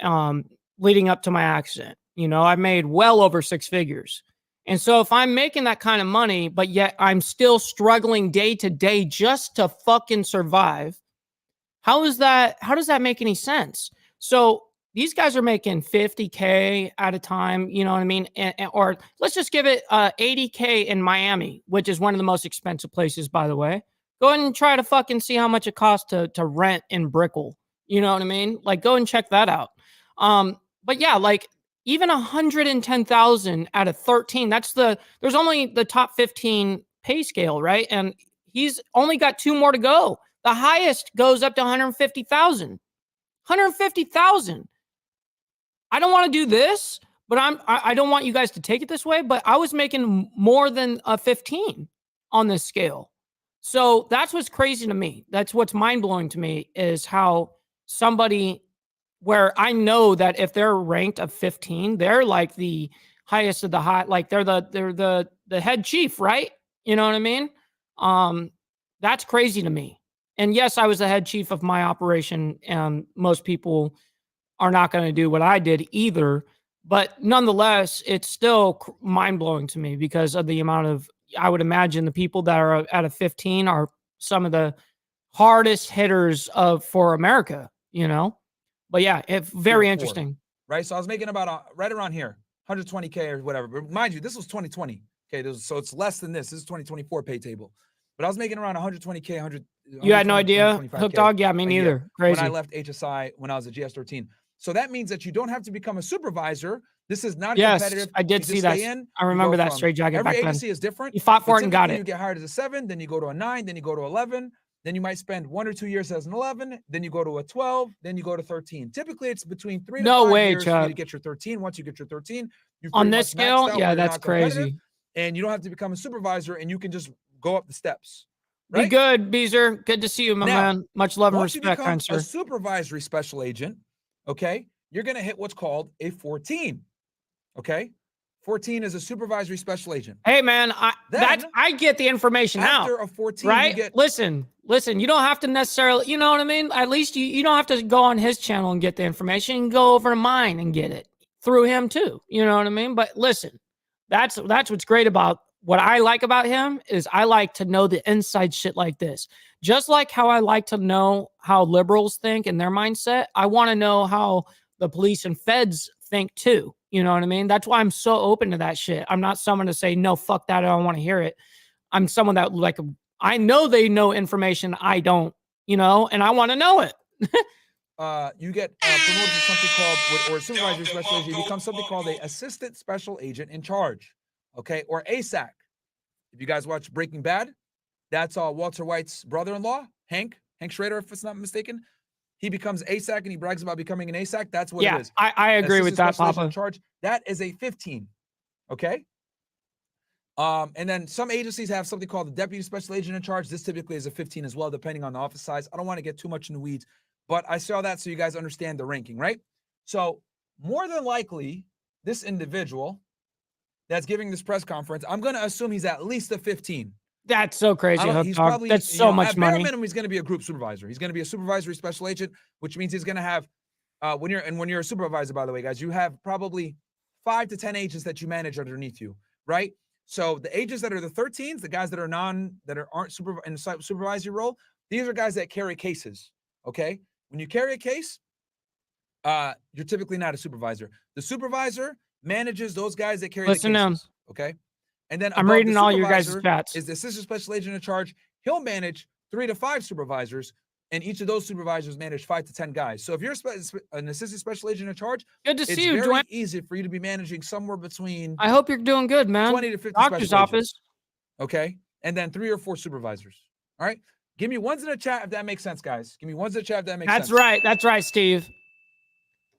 Leading up to my accident, I made well over 6 figures. And so if I'm making that kind of money, but yet I'm still struggling day to day just to fucking survive, how does that make any sense? So these guys are making 50K at a time, you know what I mean? Or let's just give it 80K in Miami, which is one of the most expensive places, by the way. Go ahead and try to fucking see how much it costs to rent in Brickell. You know what I mean? Like, go and check that out. But yeah, like even 110,000 out of 13, there's only the top 15 pay scale, right? And he's only got 2 more to go. The highest goes up to 150,000. 150,000. I don't want to do this, but I don't want you guys to take it this way, but I was making more than a 15 on this scale. So that's what's crazy to me. That's what's mind-blowing to me, is how somebody where I know that if they're ranked of 15, they're like the highest of the high, like they're the head chief, right? You know what I mean? That's crazy to me. And yes, I was the head chief of my operation, and most people are not going to do what I did either. But nonetheless, it's still mind-blowing to me because of the amount of, I would imagine the people that are at a 15 are some of the hardest hitters for America, But yeah, it's very interesting. Right? So I was making about right around here, 120K or whatever. But mind you, this was 2020. Okay, so it's less than this. This is 2024 pay table. But I was making around 120K, 100. You had no idea, Hook Dog? Yeah, me neither. Crazy. When I left HSI, when I was a GS-13. So that means that you don't have to become a supervisor. This is not competitive. Yes, I did see that. I remember that straight jacket back then. Every agency is different. You fought for it and got it. You get hired as a 7, then you go to a 9, then you go to 11. Then you might spend 1 or 2 years as an 11. Then you go to a 12. Then you go to 13. Typically, it's between 3 to 5 years for you to get your 13. Once you get your 13, you've on this scale, yeah, that's crazy. And you don't have to become a supervisor, and you can just go up the steps. Right? Be good, Beezer. Good to see you, my man. Much love and respect, kind sir. A supervisory special agent, okay, you're going to hit what's called a 14. Okay? 14 is a supervisory special agent. Hey, man, I get the information now. After a 14, right? Listen, you don't have to necessarily, you know what I mean? At least you don't have to go on his channel and get the information. You can go over to mine and get it through him too. You know what I mean? But listen, that's what's great about what I like about him is I like to know the inside shit like this. Just like how I like to know how liberals think and their mindset, I want to know how the police and feds think too. You know what I mean? That's why I'm so open to that shit. I'm not someone to say, no, fuck that, I don't want to hear it. I'm someone that, like, I know they know information I don't, and I want to know it. You get promoted to something called, or supervisory special agent, you become something called a assistant special agent in charge. Okay, or ASAC. If you guys watch Breaking Bad, that's Walter White's brother-in-law, Hank Schrader, if it's not mistaken. He becomes ASAC and he brags about becoming an ASAC. That's what it is. I agree with that, Papa. In charge. That is a 15. Okay. And then some agencies have something called the deputy special agent in charge. This typically is a 15 as well, depending on the office size. I don't want to get too much in the weeds, but I saw that so you guys understand the ranking, right? So more than likely, this individual that's giving this press conference, I'm going to assume he's at least a 15. That's so crazy, Hook Dog. That's so much money. At bare minimum, he's going to be a group supervisor. He's going to be a supervisory special agent, which means he's going to have, when you're a supervisor, by the way, guys, you have probably 5 to 10 agents that you manage underneath you, right? So the agents that are the 13s, the guys that are aren't in the supervisory role, these are guys that carry cases. Okay, when you carry a case, you're typically not a supervisor. The supervisor manages those guys that carry the cases. Okay. And then I'm reading all your guys' chats. Is the assistant special agent in charge? He'll manage 3 to 5 supervisors, and each of those supervisors manage 5 to 10 guys. So if you're an assistant special agent in charge, Good to it's see you, very Dwayne. easy for you to be managing somewhere between I hope you're doing good, man. 20 to 50 Doctor's special office. agents. Okay, and then 3 or 4 supervisors. All right, give me ones in the chat if that makes sense, guys. Give me ones in the chat if that makes sense. That's right, Steve.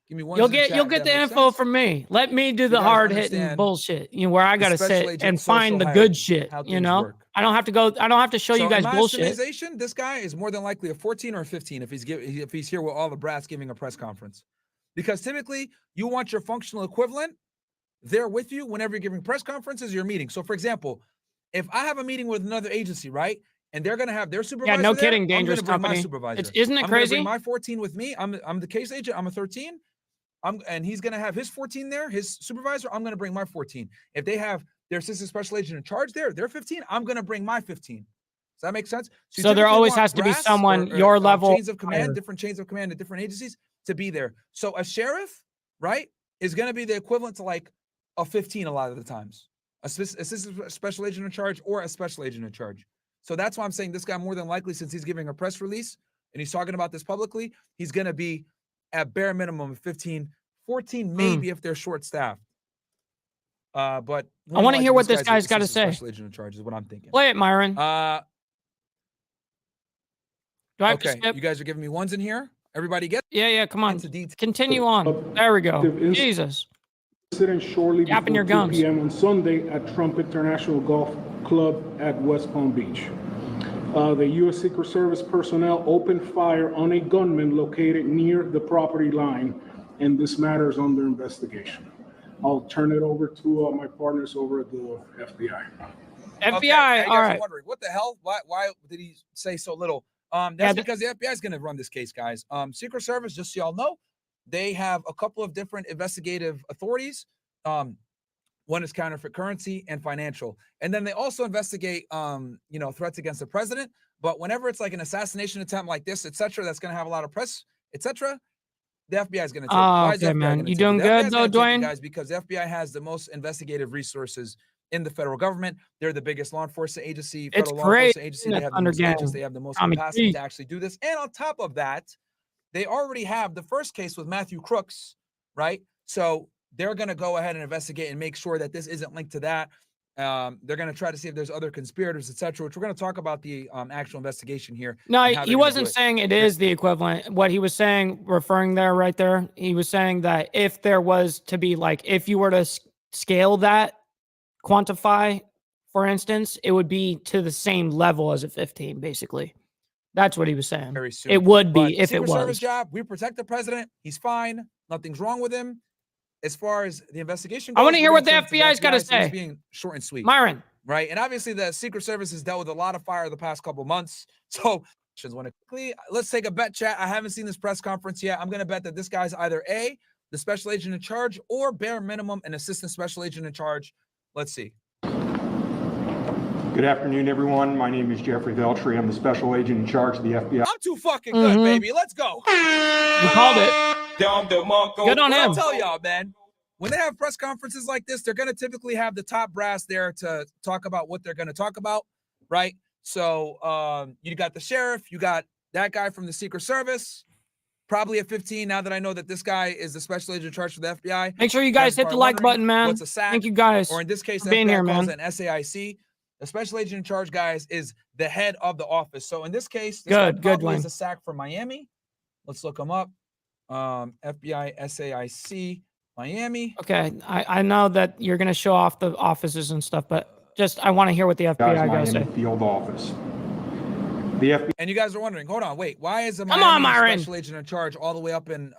Give me ones You'll in the chat get if that the makes info sense. from me. Let me do You the guys hard hitting understand bullshit. You know, where I the gotta special sit agent and social find the hierarchy, good shit. how You things know, work. I don't have to show you guys in my bullshit. estimation, this guy is more than likely a 14 or a 15 if he's here with all the brats giving a press conference, because typically you want your functional equivalent there with you whenever you're giving press conferences, your meeting. So, for example, if I have a meeting with another agency, right, and they're gonna have their supervisor, no there, kidding, I'm dangerous gonna bring my company. supervisor. Isn't it I'm gonna crazy? bring my 14 with me. I'm the case agent. I'm a 13. And he's gonna have his 14 there, his supervisor. I'm gonna bring my 14. If they have their assistant special agent in charge there, they're 15. I'm gonna bring my 15. Does that make sense? So there typically always want has to be brass someone your level chains of command, higher. different chains of command at different agencies to be there. So a sheriff, right, is gonna be the equivalent to like a 15 a lot of the times. Assistant special agent in charge or a special agent in charge. So that's why I'm saying this guy more than likely, since he's giving a press release and he's talking about this publicly, he's gonna be at bare minimum 15. 14 maybe if they're short-staffed. But I want to hear what this guy's got to say. Special agent in charge is what I'm thinking. Play it, Myron. Do I have to okay, skip? you guys are giving me ones in here. Everybody get? Yeah, come on. into detail. Continue on. There we go. Jesus. Incident shortly Yapping before your 2 gums. p.m. on Sunday at Trump International Golf Club at West Palm Beach. The U.S. Secret Service personnel opened fire on a gunman located near the property line, and this matter is under investigation. I'll turn it over to my partners over at the FBI. FBI, Okay, now you guys all are right. wondering, what the hell? Why did he say so little? That's because the FBI is going to run this case, guys. Secret Service, just so y'all know, they have a couple of different investigative authorities. One is counterfeit currency and financial. And then they also investigate, threats against the president. But whenever it's like an assassination attempt like this, et cetera, that's going to have a lot of press, et cetera, the FBI is going to take it. Why is the FBI man. gonna You take it? doing The good, FBI is though, gonna take it, Dwayne? guys, because the FBI has the most investigative resources in the federal government. They're the biggest law enforcement agency, federal law great enforcement agency. They have the most agents. They have the most capacity to actually do this. And on top of that, they already have the first case with Matthew Crooks, right? So they're going to go ahead and investigate and make sure that this isn't linked to that. They're going to try to see if there's other conspirators, et cetera, which we're going to talk about the actual investigation here. No, he wasn't saying it is the equivalent. What he was saying, referring there right there, he was saying that if there was to be like, if you were to scale that, quantify, for instance, it would be to the same level as a 15, basically. That's what he was saying. Very soon. It would be if Secret it was. Service job, we protect the president. He's fine. Nothing's wrong with him. As far as the investigation goes, I want to hear what the turn to FBI's got to so he's say. being short and sweet. Myron. Right. And obviously the Secret Service has dealt with a lot of fire the past couple months. So let's take a bet, chat. I haven't seen this press conference yet. I'm going to bet that this guy's either A, the special agent in charge, or bare minimum, an assistant special agent in charge. Let's see. Good afternoon, everyone. My name is Jeffrey Veltri. I'm the special agent in charge of the FBI. I'm too fucking good, baby. Let's go. You called it. Good on him. I'll tell y'all, man. When they have press conferences like this, they're going to typically have the top brass there to talk about what they're going to talk about, right? So you got the sheriff, you got that guy from the Secret Service, probably at 15. Now that I know that this guy is the special agent in charge for the FBI. Make sure you guys hit the like button, man. What's a SAC? Thank you guys. Or in this case, for being here, man. an SAIC. The special agent in charge, guys, is the head of the office. So in this case, this good probably one. is a SAC from Miami. Let's look him up. FBI SAIC Miami. Okay, I know that you're gonna show off the offices and stuff, but just I want to hear what the FBI guys say. Field office. The FBI. And you guys are wondering, hold on, wait, why is the Myron. special agent in charge all the way up in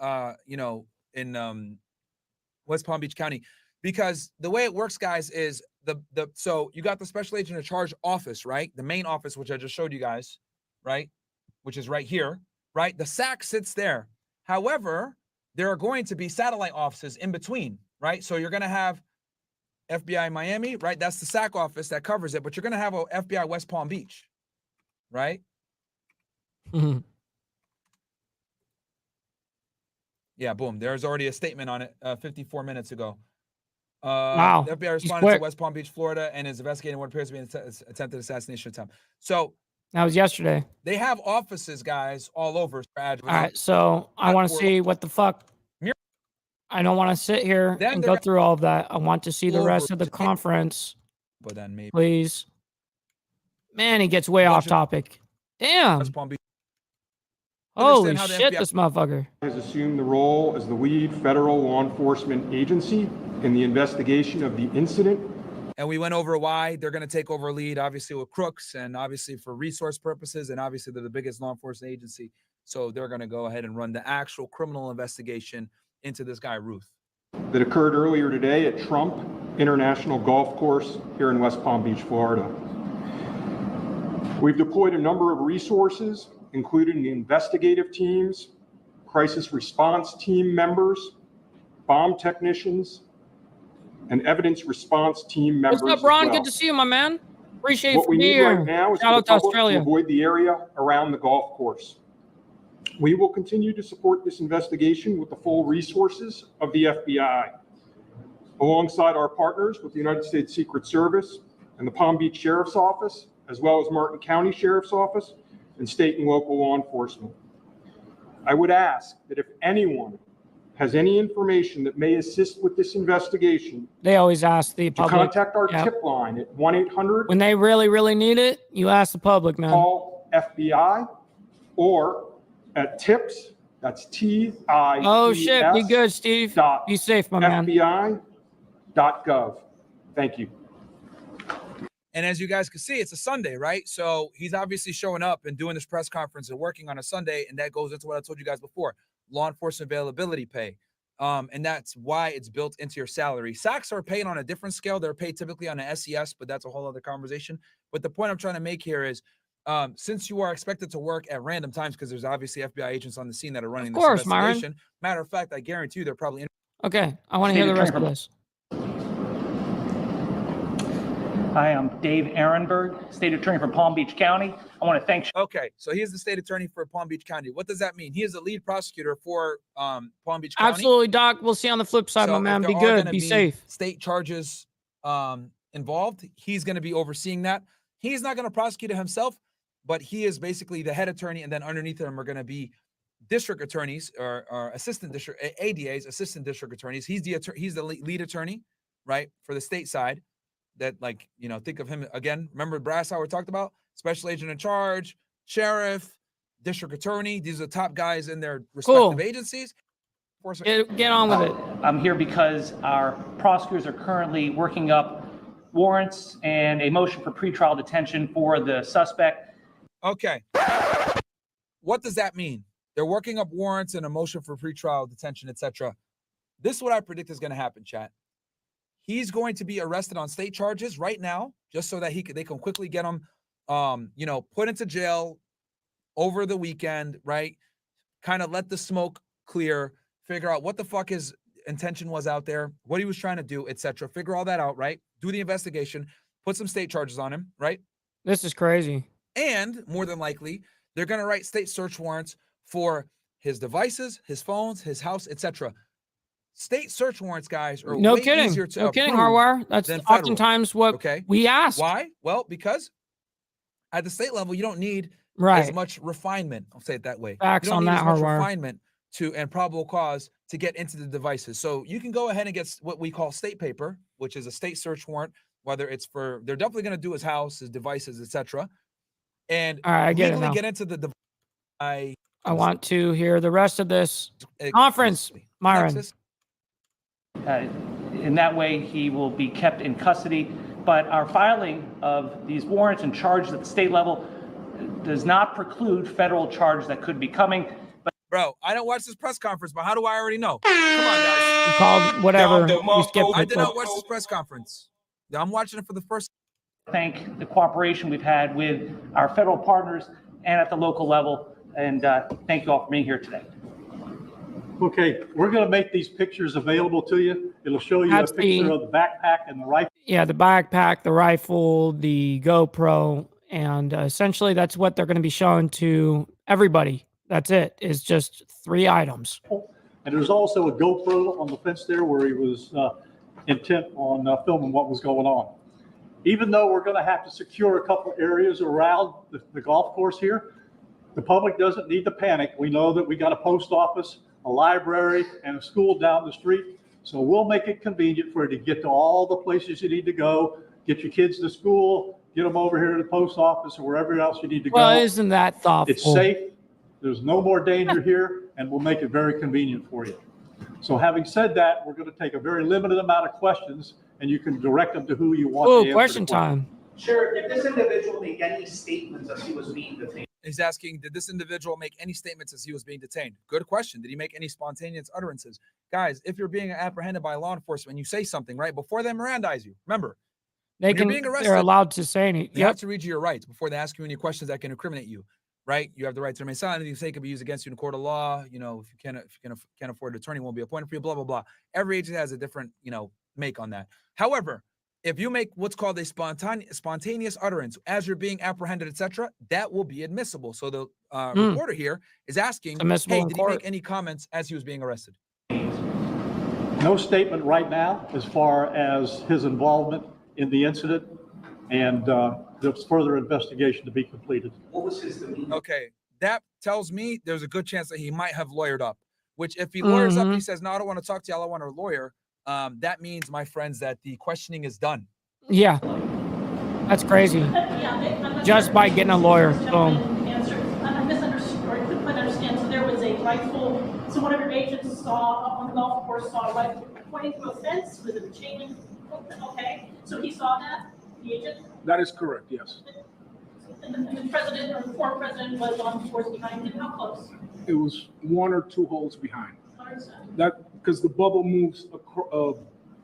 West Palm Beach County? Because the way it works, guys, is so you got the special agent in charge office, right? The main office, which I just showed you guys, right? Which is right here, right? The SAC sits there. However, there are going to be satellite offices in between, right? So you're going to have FBI Miami, right? That's the SAC office that covers it, but you're going to have a FBI West Palm Beach, right? Mm-hmm. Yeah, boom. There's already a statement on it 54 minutes ago. Wow. The FBI responded to West Palm Beach, Florida, and is investigating what appears to be an attempted assassination attempt. So That was yesterday. They have offices, guys, all over. All right, so I want to see what the fuck. I don't want to sit here and go through all of that. I want to see the rest of the conference. But then maybe, please. Man, he gets way off topic. Damn. Holy shit, this motherfucker has assumed the role as the lead federal law enforcement agency in the investigation of the incident. And we went over why they're going to take over lead, obviously with crooks and obviously for resource purposes. And obviously they're the biggest law enforcement agency. So they're going to go ahead and run the actual criminal investigation into this guy, Ruth. That occurred earlier today at Trump International Golf Course here in West Palm Beach, Florida. We've deployed a number of resources, including the investigative teams, crisis response team members, bomb technicians, and evidence response team members. What's up, Ron? Well. Good to see you, my man. Appreciate what we need here. right now is Shout for out the to public Australia. to avoid the area around the golf course. We will continue to support this investigation with the full resources of the FBI, alongside our partners with the United States Secret Service and the Palm Beach Sheriff's Office, as well as Martin County Sheriff's Office and state and local law enforcement. I would ask that if anyone has any information that may assist with this investigation, they always ask the public. Contact our tip line at 1-800. When they really, really need it, you ask the public, man. Call FBI or at tips, that's TIPS. Oh shit, be good, Steve. Be safe, my man. FBI.gov. Thank you. And as you guys can see, it's a Sunday, right? So he's obviously showing up and doing this press conference and working on a Sunday. And that goes into what I told you guys before, law enforcement availability pay. And that's why it's built into your salary. SACs are paid on a different scale. They're paid typically on an SES, but that's a whole other conversation. But the point I'm trying to make here is, since you are expected to work at random times, because there's obviously FBI agents on the scene that are running this investigation. Myron. Matter of fact, I guarantee you they're probably okay. I want to hear the rest of this. Hi, I'm Dave Ehrenberg, State Attorney for Palm Beach County. I want to thank. Okay, so he is the State Attorney for Palm Beach County. What does that mean? He is the lead prosecutor for Palm Beach County. Absolutely, Doc. We'll see you on the flip side, my man. Be good. Be safe. State charges involved. He's going to be overseeing that. He's not going to prosecute it himself, but he is basically the head attorney, and then underneath him are going to be district attorneys or assistant district ADAs, assistant district attorneys. He's the lead attorney, right, for the state side. That, like, you know, think of him again. Remember Brass, we talked about special agent in charge, sheriff, district attorney. These are the top guys in their respective agencies. Get on with it. I'm here because our prosecutors are currently working up warrants and a motion for pretrial detention for the suspect. Okay. What does that mean? They're working up warrants and a motion for pretrial detention, etc. This is what I predict is going to happen, chat. He's going to be arrested on state charges right now, just so that they can quickly get him, you know, put into jail over the weekend, right? Kind of let the smoke clear, figure out what the fuck his intention was out there, what he was trying to do, etc. Figure all that out, right? Do the investigation, put some state charges on him, right? This is crazy. And more than likely, they're going to write state search warrants for his devices, his phones, his house, etc. State search warrants, guys, are way easier to no kidding, Hardwire. That's oftentimes what we ask. Why? Well, because at the state level, you don't need as much refinement. I'll say it that way. Facts on that, Hardwire. Refinement and probable cause to get into the devices. So you can go ahead and get what we call state paper, which is a state search warrant, whether it's for, they're definitely going to do his house, his devices, etc. And legally get into the device. I want to hear the rest of this conference, Myron. In that way, he will be kept in custody. But our filing of these warrants and charges at the state level does not preclude federal charges that could be coming. But bro, I don't watch this press conference, but how do I already know? Come on, guys. You called whatever. I did not watch this press conference. I'm watching it for the first. Thank the cooperation we've had with our federal partners and at the local level. And thank you all for being here today. Okay, we're going to make these pictures available to you. It'll show you a picture of the backpack and the rifle. Yeah, the backpack, the rifle, the GoPro, and essentially that's what they're going to be showing to everybody. That's it. It's just 3 items. And there's also a GoPro on the fence there where he was intent on filming what was going on. Even though we're going to have to secure a couple areas around the golf course here, the public doesn't need to panic. We know that we got a post office, a library, and a school down the street. So we'll make it convenient for you to get to all the places you need to go, get your kids to school, get them over here to the post office or wherever else you need to go. Well, isn't that thoughtful? It's safe. There's no more danger here, and we'll make it very convenient for you. So having said that, we're going to take a very limited amount of questions, and you can direct them to who you want to answer. Question time. Sure. Did this individual make any statements as he was being detained? He's asking, did this individual make any statements as he was being detained? Good question. Did he make any spontaneous utterances? Guys, if you're being apprehended by law enforcement, you say something, right? Before they Mirandize you. Remember, they're allowed to say anything. They have to read you your rights before they ask you any questions that can incriminate you, right? You have the right to remain silent. Anything you say can be used against you in a court of law. You know, if you can't afford an attorney, won't be appointed for you, blah, blah, blah. Every agency has a different, make on that. However, if you make what's called a spontaneous utterance as you're being apprehended, etc., that will be admissible. So the reporter here is asking, hey, did he make any comments as he was being arrested? No statement right now as far as his involvement in the incident, and there's further investigation to be completed. What was his demeanor? Okay, that tells me there's a good chance that he might have lawyered up, which if he lawyers up, he says, no, I don't want to talk to you, I want a lawyer. That means, my friends, that the questioning is done. Yeah, that's crazy. Just by getting a lawyer. I misunderstood, or I couldn't quite understand. So there was a rifle. So one of your agents saw on the golf course saw a rifle pointing through a fence. Was it a chain link? Okay, so he saw that. The agent. That is correct. Yes. And the president or the former president was on the course behind him. How close? It was 1 or 2 holes behind. That because the bubble moves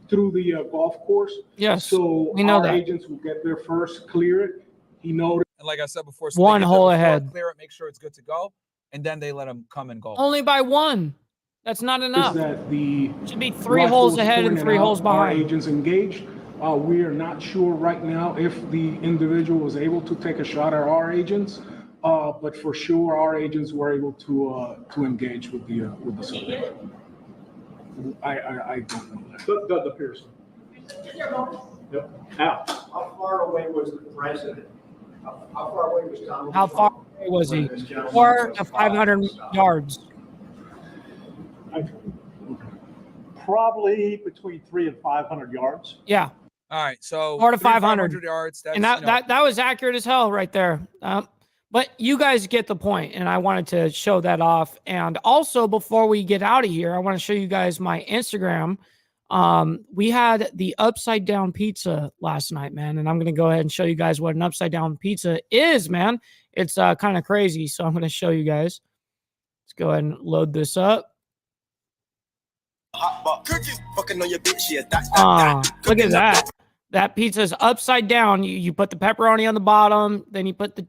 through the golf course. Yes, so we know our that. agents will get there first, clear it. He noted. And like I said before, so 1 hole ahead. Clear it, make sure it's good to go, and then they let him come and go. Only by 1. That's not enough. Is that the should be 3 holes ahead and 3 holes behind. Our agents engaged. We are not sure right now if the individual was able to take a shot at our agents, but for sure our agents were able to engage with the suspect. I don't know that. Doug Pearson. Yep. How far away was the president? How far away was Donald How far away was he? 4 to 500 yards. Probably between 300 and 500 yards. Yeah. All right. So 4 to 500 yards. That's, and that was accurate as hell right there. But you guys get the point, and I wanted to show that off. And also, before we get out of here, I want to show you guys my Instagram. We had the upside down pizza last night, man, and I'm going to go ahead and show you guys what an upside down pizza is, man. It's kind of crazy, so I'm going to show you guys. Let's go ahead and load this up. Look at that. That pizza is upside down. You put the pepperoni on the bottom, then you put the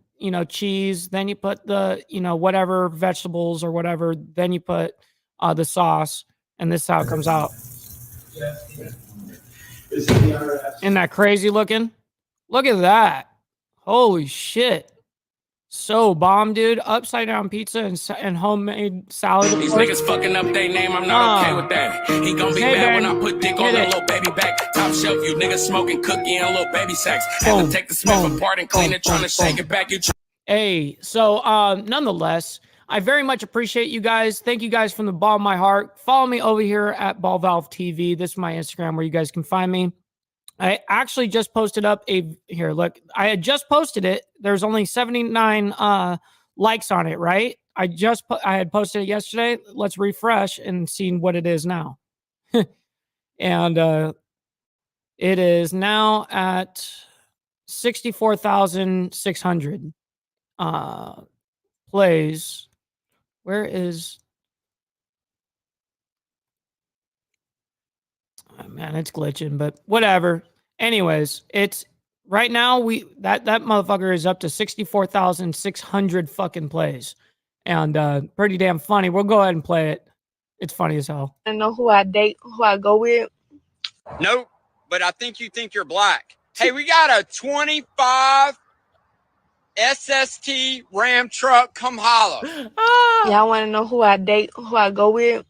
cheese, then you put the whatever vegetables or whatever, then you put the sauce, and this is how it comes out. Isn't that crazy looking? Look at that. Holy shit. So bomb, dude. Upside down pizza and homemade salad. These niggas fucking up their name. I'm not okay with that. He gonna be mad when I put dick on that little baby back. Top shelf, you niggas smoking cookie and little baby sacks. Had to take the Smith apart and clean it, trying to shake it back. Hey, so nonetheless, I very much appreciate you guys. Thank you guys from the bottom of my heart. Follow me over here at Ball Valve TV. This is my Instagram where you guys can find me. I actually just posted up here, look, I had just posted it. There's only 79 likes on it, right? I had posted it yesterday. Let's refresh and see what it is now. And it is now at 64,600 plays. Where is... Oh, man, it's glitching, but whatever. Anyways, it's right now that motherfucker is up to 64,600 fucking plays, and pretty damn funny. We'll go ahead and play it. It's funny as hell. I know who I date, who I go with. Nope, but I think you think you're black. Hey, we got a 25 SST Ram truck. Come holler. Y'all want to know who I date, who I go with?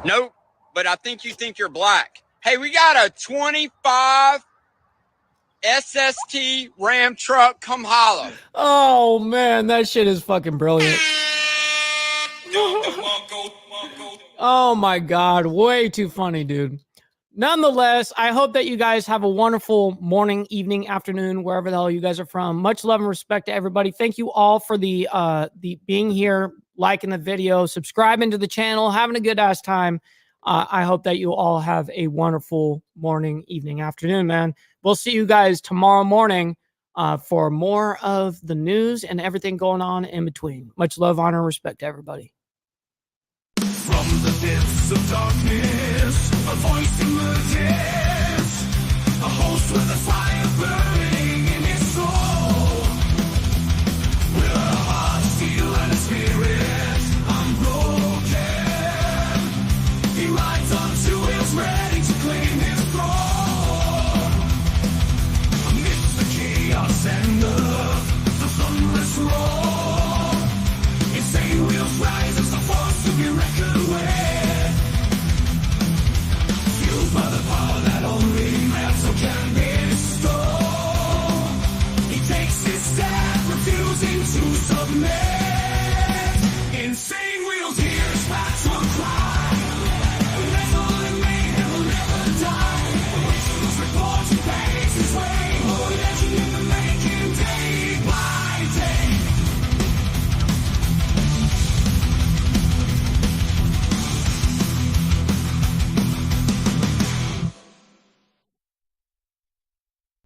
Nope, but I think you think you're black. Hey, we got a 25 SST Ram truck, come holla. Oh man, that shit is fucking brilliant. Oh my God, way too funny, dude. Nonetheless, I hope that you guys have a wonderful morning, evening, afternoon, wherever the hell you guys are from. Much love and respect to everybody. Thank you all for the being here, liking the video, subscribing to the channel, having a good ass time. I hope that you all have a wonderful morning, evening, afternoon, man. We'll see you guys tomorrow morning for more of the news and everything going on in between. Much love, honor, and respect to everybody. From the depths of darkness, a voice emerges, a host with a fire burning in his soul. With a heart of steel and a spirit unbroken, he rides on two wheels ready to claim his throne. Amidst the chaos and the thunderous roar, insane wheels rise as the force to be reckoned with. Fueled by the power that only man so can bestow, he takes his stand, refusing to submit.